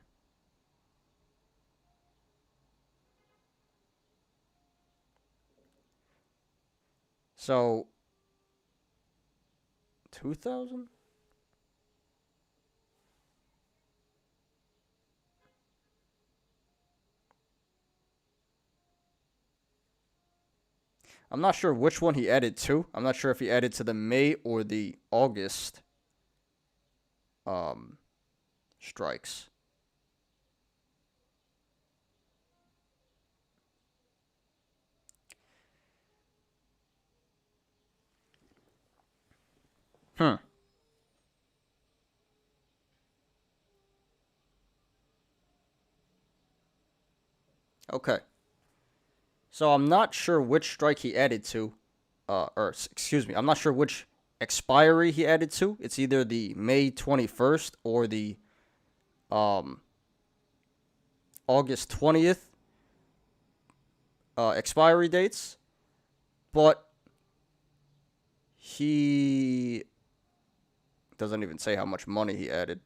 S2: so 2,000? I'm not sure which one he added to. I'm not sure if he added to the May or the August strikes. Okay. So I'm not sure which strike he added to, I'm not sure which expiry he added to. It's either the May 21st or the August 20th expiry dates, but he doesn't even say how much money he added.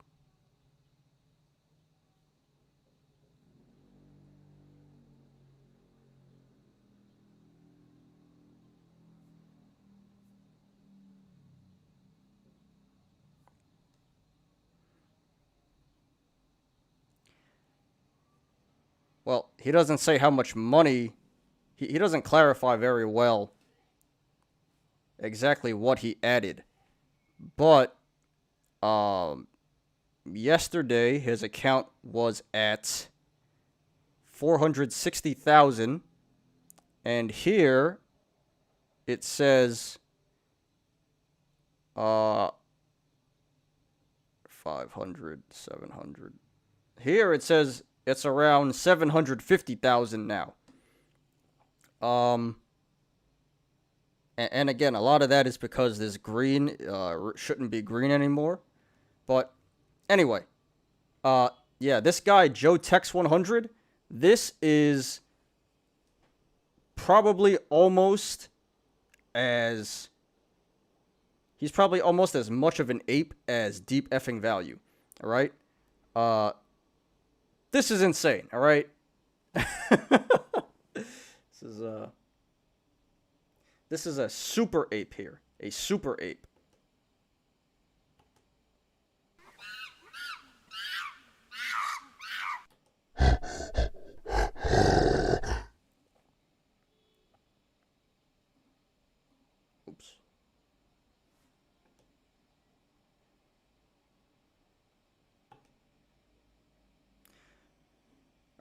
S2: Well, he doesn't say how much money. He doesn't clarify very well exactly what he added. But yesterday his account was at 460,000, and here it says 500, 700. Here it says it's around 750,000 now. And again, a lot of that is because this green shouldn't be green anymore. But anyway, yeah, this guy Joe Tex 100, this is probably almost as he's probably almost as much of an ape as Deep Effing Value. All right. This is insane, all right? This is a super ape here. A super ape. Oops.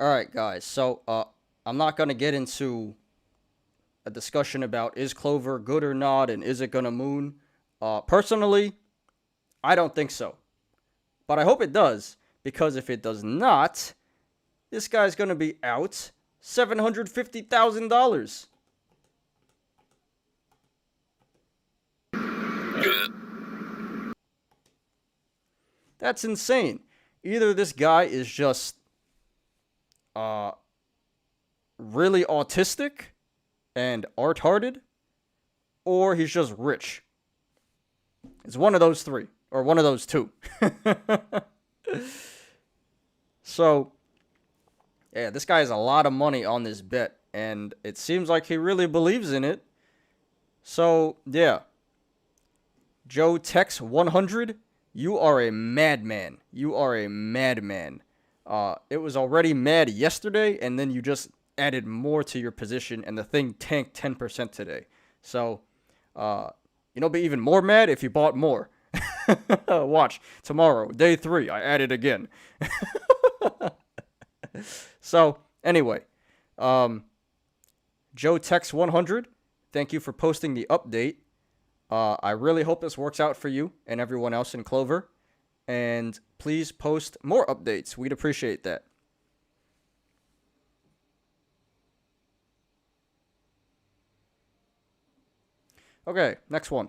S2: All right, guys. So, I'm not going to get into a discussion about is Clover good or not, and is it gonna moon. Personally, I don't think so. But I hope it does, because if it does not, this guy's gonna be out $750,000. That's insane. Either this guy is just really autistic and art-hearted, or he's just rich. It's one of those three, or one of those two. So, yeah, this guy has a lot of money on this bet, and it seems like he really believes in it. So, yeah. Joe Tex 100, you are a madman. You are a madman. It was already mad yesterday, and then you just added more to your position, and the thing tanked 10% today. So, be even more mad if you bought more. Watch, tomorrow, day 3, I add it again. So, anyway, Joe Tex 100, thank you for posting the update. I really hope this works out for you and everyone else in Clover. And please post more updates. We'd appreciate that. Okay, next one.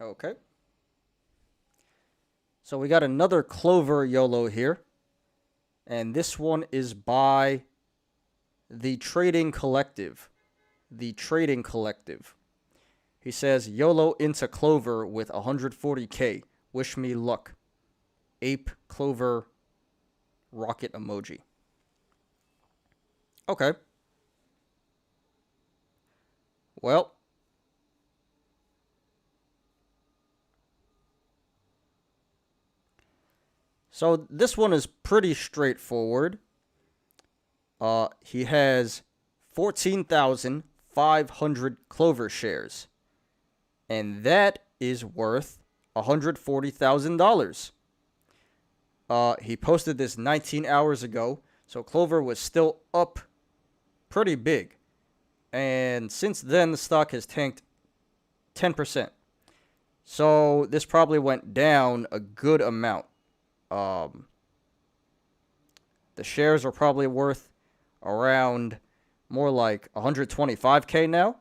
S2: Okay. So we got another Clover YOLO here. And this one is by the Trading Collective. The Trading Collective. He says, YOLO into Clover with 140K. Wish me luck. Ape Clover rocket emoji. Okay. Well. So this one is pretty straightforward. He has 14,500 Clover shares. And that is worth $140,000. He posted this 19 hours ago, so Clover was still up pretty big. And since then, the stock has tanked 10%. So this probably went down a good amount. The shares are probably worth around more like 125K now.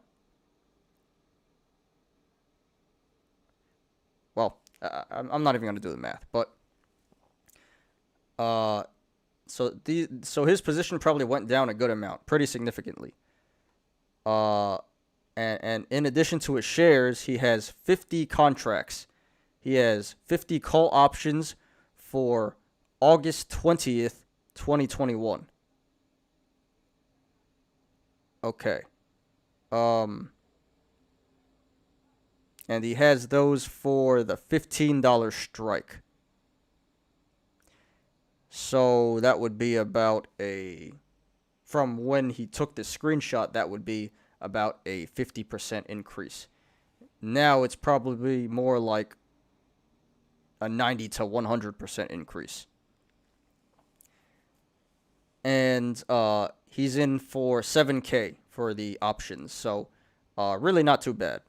S2: Well, I'm not even going to do the math, but so his position probably went down a good amount, pretty significantly. And in addition to his shares, he has 50 contracts. He has 50 call options for August 20th, 2021. Okay. And he has those for the $15 strike. So that would be about from when he took the screenshot, that would be about a 50% increase. Now it's probably more like a 90 to 100% increase. And he's in for 7K for the options. So really not too bad.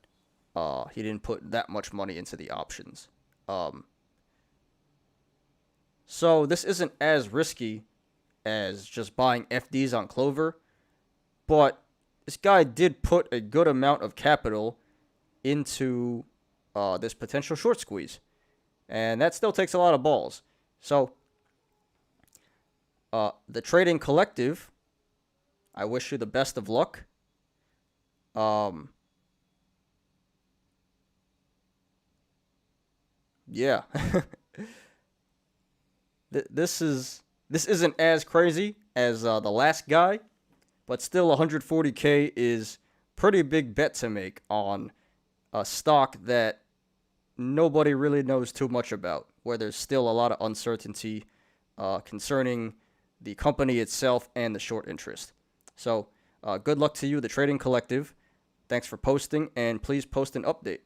S2: He didn't put that much money into the options. So this isn't as risky as just buying FDs on Clover. But this guy did put a good amount of capital into this potential short squeeze. And that still takes a lot of balls. So, the Trading Collective, I wish you the best of luck. Yeah. This isn't as crazy as the last guy, but still 140K is pretty big bet to make on a stock that nobody really knows too much about. where there's still a lot of uncertainty concerning the company itself and the short interest. So good luck to you, the Trading Collective. Thanks for posting, and please post an update.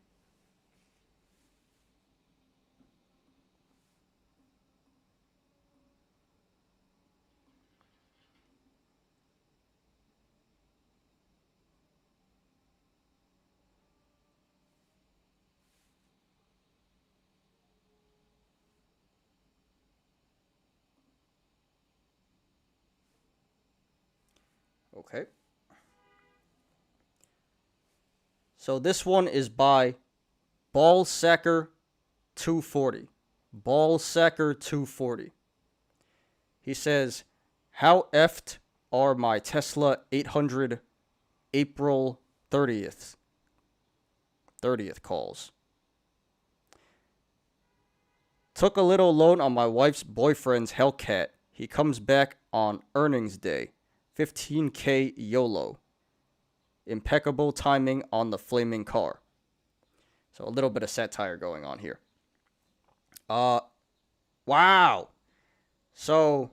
S2: Okay. So this one is by Ballsacker240. Ballsacker240. He says, how effed are my Tesla 800 April 30th calls? Took a little loan on my wife's boyfriend's Hellcat. He comes back on earnings day. 15K YOLO. Impeccable timing on the flaming car. So a little bit of satire going on here. Wow. So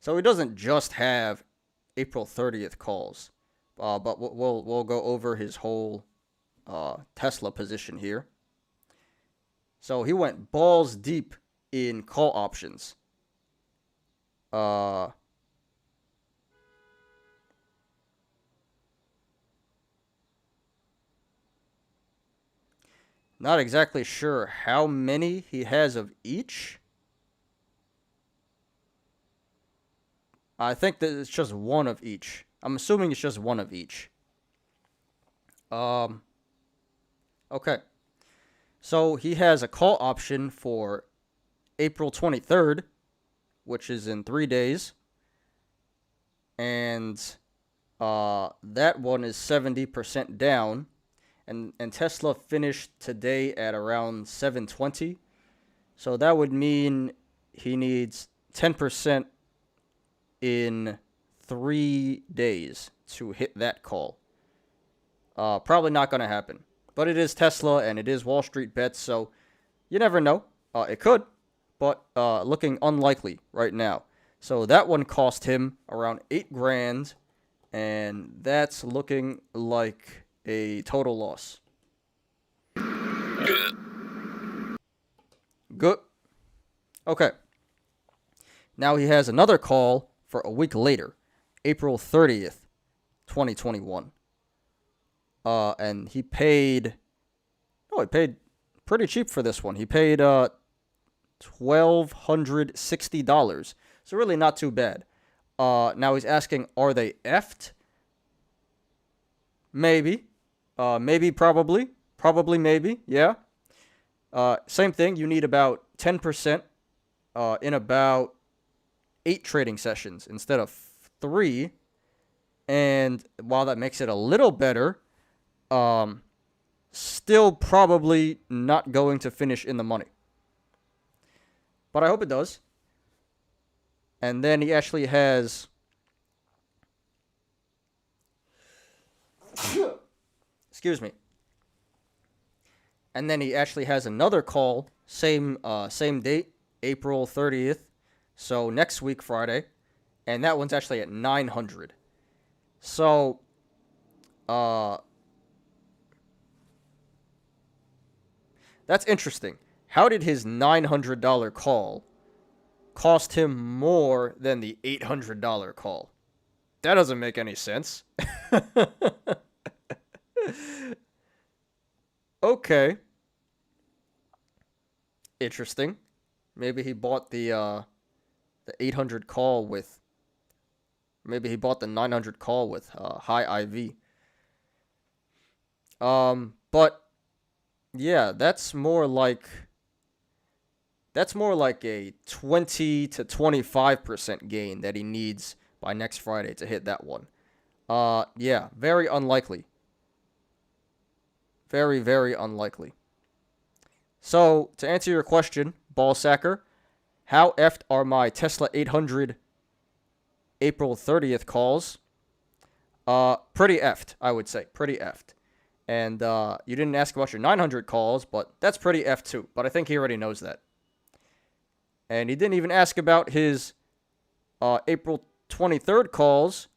S2: he doesn't just have April 30th calls, but we'll go over his whole Tesla position here. So he went balls deep in call options. Not exactly sure how many he has of each. I think that it's just one of each. I'm assuming it's just one of each. Okay. So he has a call option for April 23rd, which is in 3 days. And that one is 70% down. And Tesla finished today at around 720. So that would mean he needs 10% in 3 days to hit that call. Probably not going to happen. But it is Tesla and it is Wall Street bets, so you never know. It could, but looking unlikely right now. So that one cost him around $8,000, and that's looking like a total loss. Good. Okay. Now he has another call for a week later, April 30th, 2021. And he paid pretty cheap for this one. He paid $1,260. So really not too bad. Now he's asking, are they effed? Maybe. Maybe, probably. Probably, maybe. Yeah. Same thing. You need about 10% in about 8 trading sessions instead of 3. And while that makes it a little better, still probably not going to finish in the money. But I hope it does. And then he actually has... Excuse me. And then he actually has another call, same date, April 30th. So next week, Friday. And that one's actually at 900. So, that's interesting. How did his $900 call cost him more than the $800 call? That doesn't make any sense. Okay. Interesting. Maybe he bought the 800 call with... Maybe he bought the 900 call with high IV. But yeah, that's more like a 20 to 25% gain that he needs by next Friday to hit that one. Yeah, very unlikely. Very, very unlikely. So, to answer your question, Ballsacker, how effed are my Tesla 800 April 30th calls? Pretty effed, I would say. Pretty effed. And you didn't ask about your 900 calls, but that's pretty F too. But I think he already knows that. And he didn't even ask about his April 23rd calls.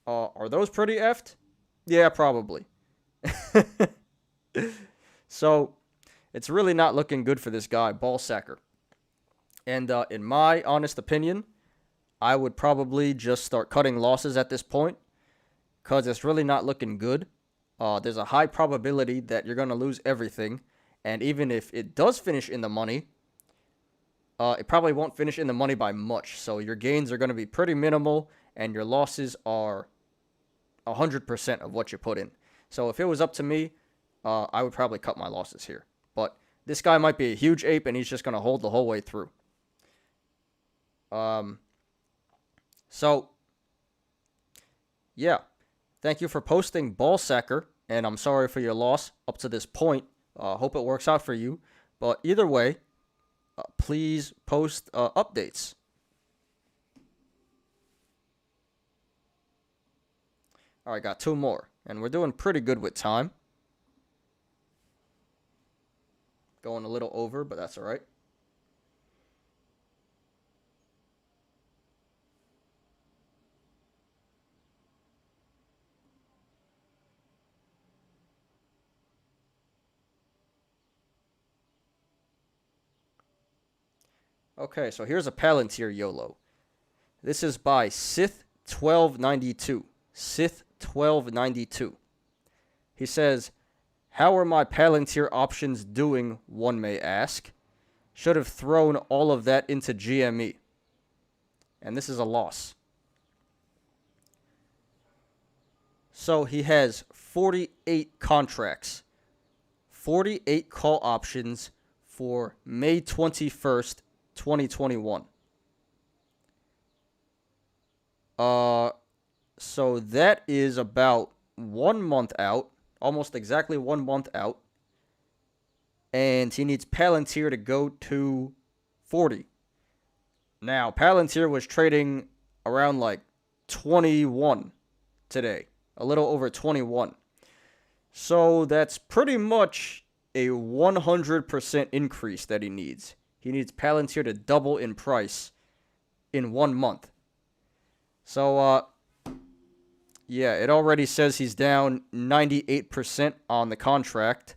S2: Are those pretty effed? Yeah, probably. So, it's really not looking good for this guy, Ballsacker. And in my honest opinion, I would probably just start cutting losses at this point, because it's really not looking good. There's a high probability that you're going to lose everything. And even if it does finish in the money, it probably won't finish in the money by much. So your gains are going to be pretty minimal, and your losses are 100% of what you put in. So if it was up to me, I would probably cut my losses here. But this guy might be a huge ape, and he's just going to hold the whole way through. So, yeah. Thank you for posting, Ballsacker, and I'm sorry for your loss up to this point. Hope it works out for you. But either way, please post updates. All right, got two more, and we're doing pretty good with time. Going a little over, but that's all right. Okay, so here's a Palantir YOLO. This is by Sith1292. Sith1292. He says, how are my Palantir options doing, one may ask? Should have thrown all of that into GME. And this is a loss. So he has 48 contracts. 48 call options for May 21st, 2021. So that is about 1 month out, almost exactly 1 month out. And he needs Palantir to go to 40. Now, Palantir was trading around like 21 today, a little over 21. So that's pretty much a 100% increase that he needs. He needs Palantir to double in price in 1 month. So, yeah, it already says he's down 98% on the contract.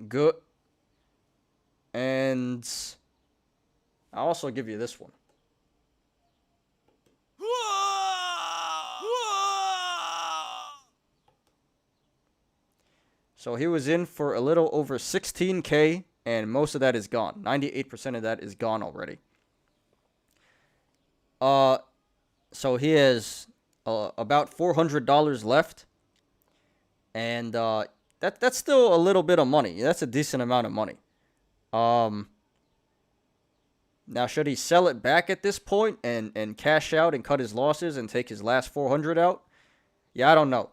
S2: Good. And I'll also give you this one. So he was in for a little over 16K, and most of that is gone. 98% of that is gone already. So he has about $400 left, and that's still a little bit of money. That's a decent amount of money. Now, should he sell it back at this point and cash out and cut his losses and take his last 400 out? Yeah, I don't know.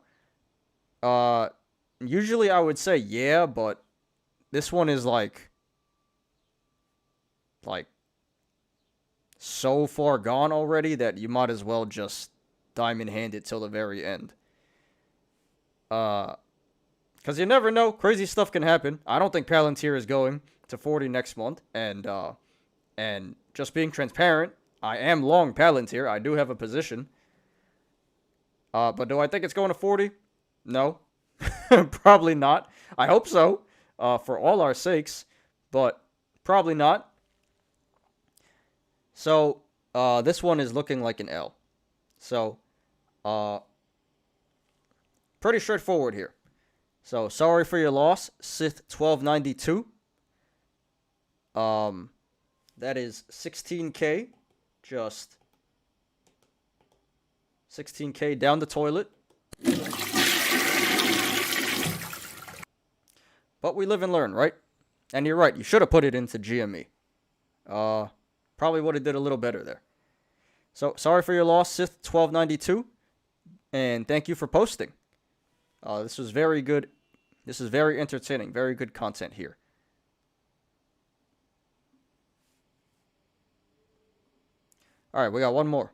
S2: Usually I would say yeah, but this one is like so far gone already that you might as well just diamond hand it till the very end. Because you never know. Crazy stuff can happen. I don't think Palantir is going to 40 next month. And just being transparent, I am long Palantir. I do have a position. But do I think it's going to 40? No. Probably not. I hope so, for all our sakes, but probably not. So, this one is looking like an L. So, pretty straightforward here. So, sorry for your loss, Sith1292. That is 16K, just 16K down the toilet. But we live and learn, right? And you're right, you should have put it into GME. Probably would have did a little better there. So, sorry for your loss, Sith1292. And thank you for posting. This was very good. This is very entertaining. Very good content here. Alright, we got one more.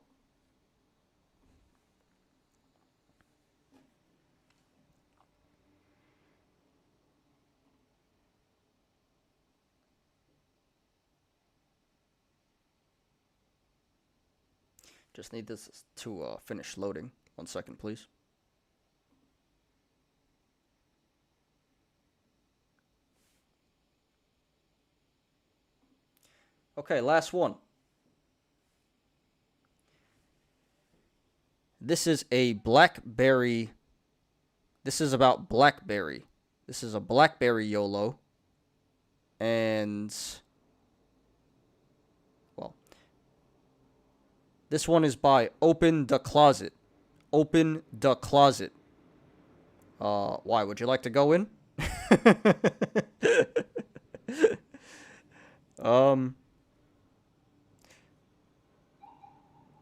S2: Just need this to finish loading. 1 second, please. Okay, last one. This is a BlackBerry. This is about BlackBerry. This is a BlackBerry YOLO. And, well, this one is by Open the Closet. Open the Closet. Why? Would you like to go in?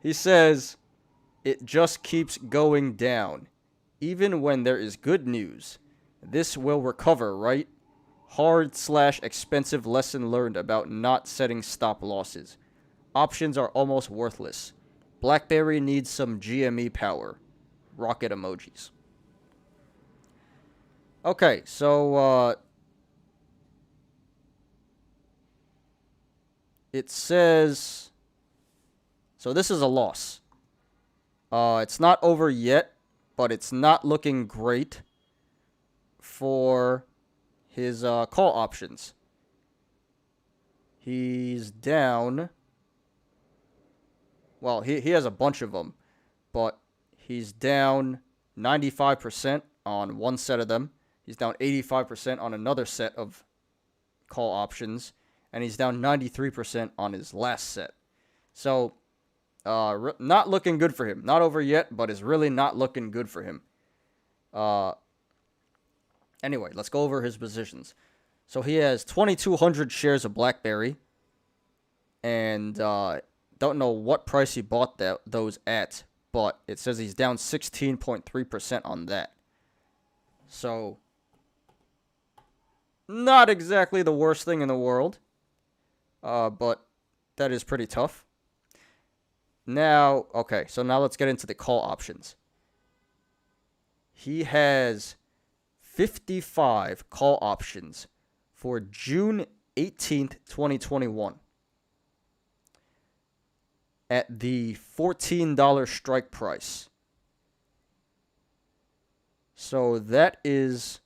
S2: He says, it just keeps going down. Even when there is good news. This will recover, right? Hard/expensive lesson learned about not setting stop losses. Options are almost worthless. BlackBerry needs some GME power. Rocket emojis. Okay, so, it says... So this is a loss. It's not over yet, but it's not looking great for his call options. He's down. Well, he has a bunch of them, but he's down 95% on one set of them. He's down 85% on another set of call options, and he's down 93% on his last set. So, not looking good for him. Not over yet, but is really not looking good for him. Anyway, let's go over his positions. So he has 2,200 shares of BlackBerry, and don't know what price he bought those at, but it says he's down 16.3% on that. So, not exactly the worst thing in the world, but that is pretty tough. Now, okay, so now let's get into the call options. He has 55 call options for June 18th, 2021 at the $14 strike price. So that is...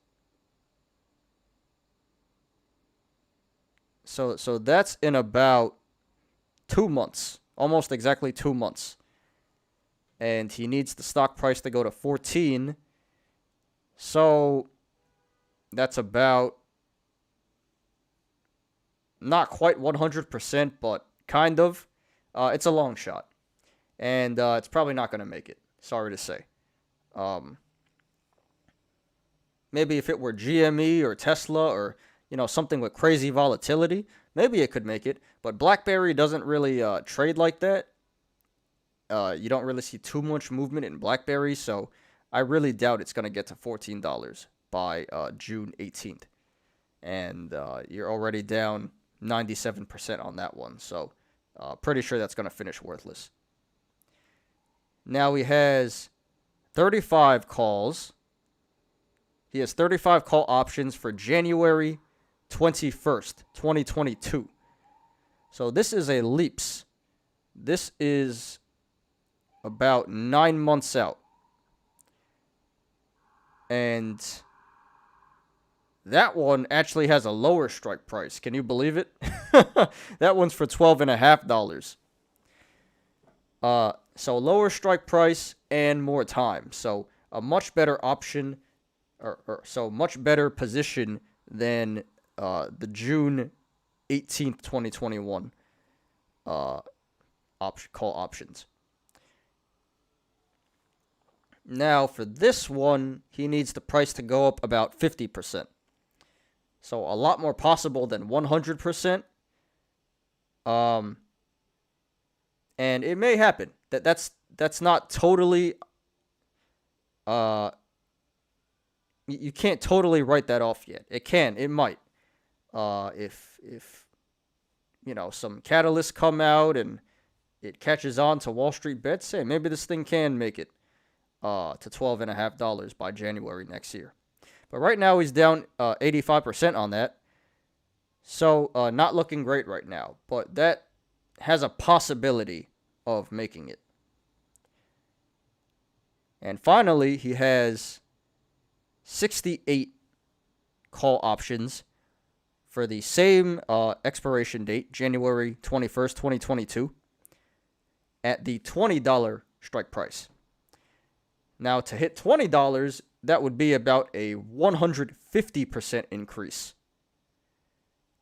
S2: So that's in about 2 months. Almost exactly 2 months. And he needs the stock price to go to 14. So that's about not quite 100%, but kind of. It's a long shot. And it's probably not going to make it. Sorry to say. Maybe if it were GME or Tesla or, something with crazy volatility, maybe it could make it. But BlackBerry doesn't really trade like that. You don't really see too much movement in BlackBerry, so I really doubt it's going to get to $14 by June 18th. And you're already down 97% on that one, so pretty sure that's going to finish worthless. Now he has 35 calls. He has 35 call options for January 21st, 2022. So this is a leaps. This is about 9 months out. And that one actually has a lower strike price. Can you believe it? That one's for $12.50. So lower strike price and more time. So a much better option, so much better position than the June 18th, 2021 call options. Now, for this one, he needs the price to go up about 50%. So a lot more possible than 100%. And it may happen. That's not totally... you can't totally write that off yet. It might. If some catalysts come out and it catches on to Wall Street bets, hey, maybe this thing can make it to $12.50 by January next year. But right now he's down 85% on that. So not looking great right now. But that has a possibility of making it. And finally, he has 68 call options for the same expiration date, January 21st, 2022, at the $20 strike price. Now, to hit $20, that would be about a 150% increase.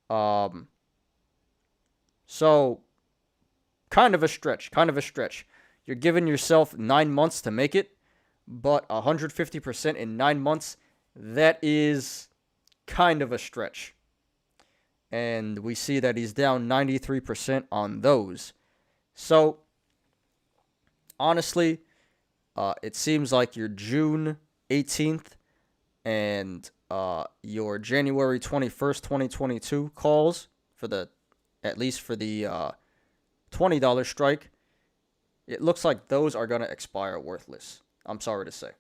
S2: So, kind of a stretch. You're giving yourself 9 months to make it, but 150% in 9 months, that is kind of a stretch. And we see that he's down 93% on those. So, honestly, it seems like your June 18th and your January 21st, 2022 calls at least for the $20 strike, it looks like those are going to expire worthless. I'm sorry to say.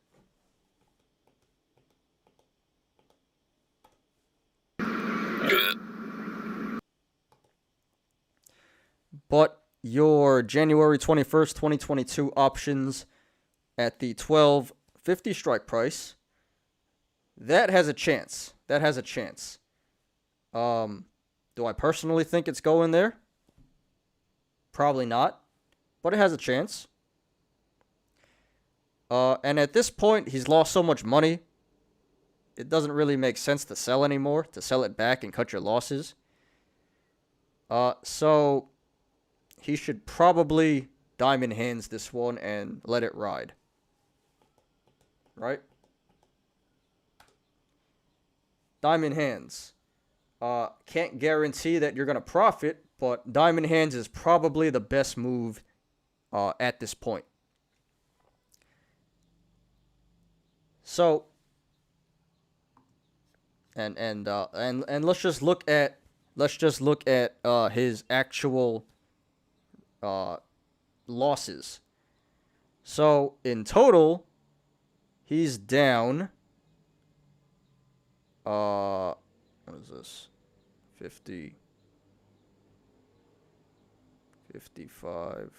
S2: But your January 21st, 2022 options at the $12.50 strike price, that has a chance. Do I personally think it's going there? Probably not, but it has a chance. And at this point, he's lost so much money, it doesn't really make sense to sell anymore, to sell it back and cut your losses. So he should probably diamond hands this one and let it ride. Right? Diamond hands. Can't guarantee that you're going to profit, but diamond hands is probably the best move at this point. So, and let's just look at his actual losses. So in total, he's down. What is this? 50, 55.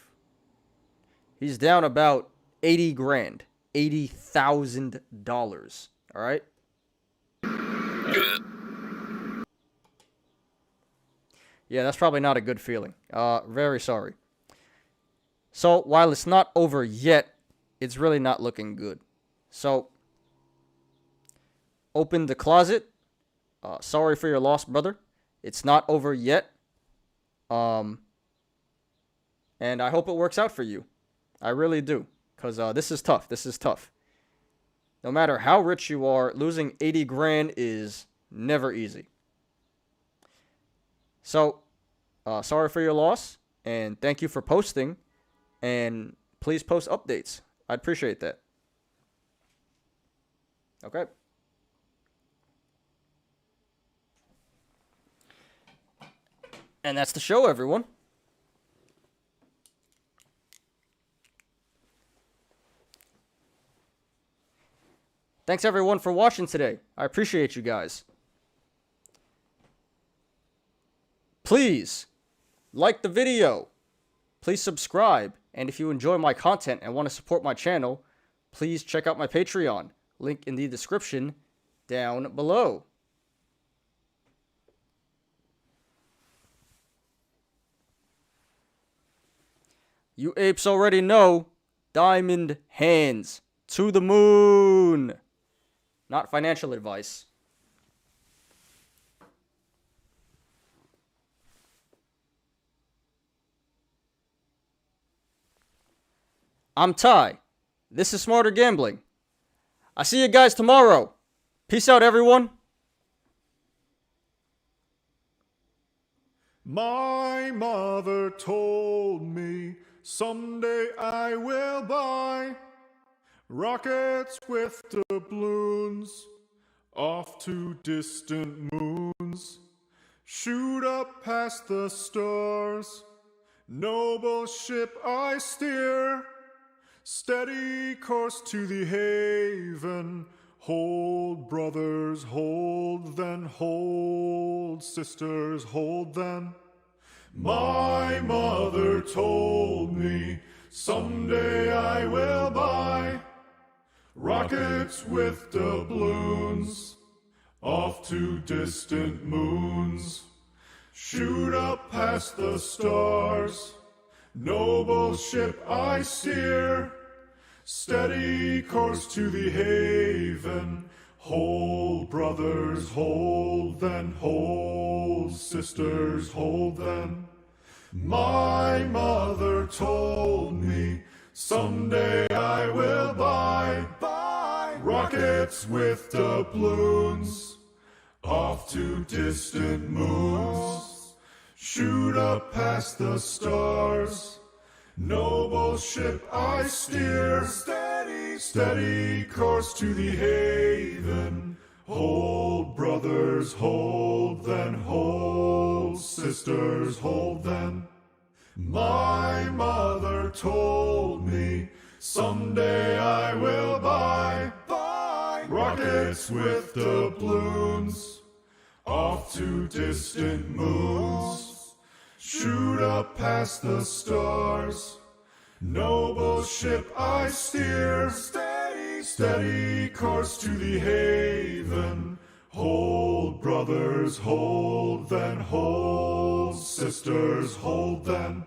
S2: He's down about 80 grand, $80,000. All right. Yeah, that's probably not a good feeling. Very sorry. So while it's not over yet, it's really not looking good. So open the closet. Sorry for your loss, brother. It's not over yet. And I hope it works out for you. I really do. Because this is tough. No matter how rich you are, losing 80 grand is never easy. So, sorry for your loss. And thank you for posting. And please post updates. I'd appreciate that. Okay. And that's the show, everyone. Thanks, everyone, for watching today. I appreciate you guys. Please like the video. Please subscribe. And if you enjoy my content and want to support my channel, please check out my Patreon. Link in the description down below. You apes already know, diamond hands to the moon. Not financial advice. I'm Ty. This is Smarter Gambling. I see you guys tomorrow. Peace out, everyone.
S1: My mother told me someday I will buy rockets with doubloons off to distant moons. Shoot up past the stars, noble ship I steer. Steady course to the haven. Hold, brothers, hold, then hold, sisters, hold then. My mother told me someday I will buy Rockets with doubloons, off to distant moons. Shoot up past the stars, noble ship I steer. Steady course to the haven. Hold, brothers, hold then. Hold, sisters, hold then. My mother told me someday I will buy rockets with doubloons, off to distant moons. Shoot up past the stars, noble ship I steer. Steady course to the haven. Hold, brothers, hold then. Hold, sisters, hold then. My mother told me someday I will buy rockets with doubloons, off to distant moons. Shoot up past the stars, noble ship I steer. Steady course to the haven. Hold, brothers, hold then. Hold, sisters, hold then.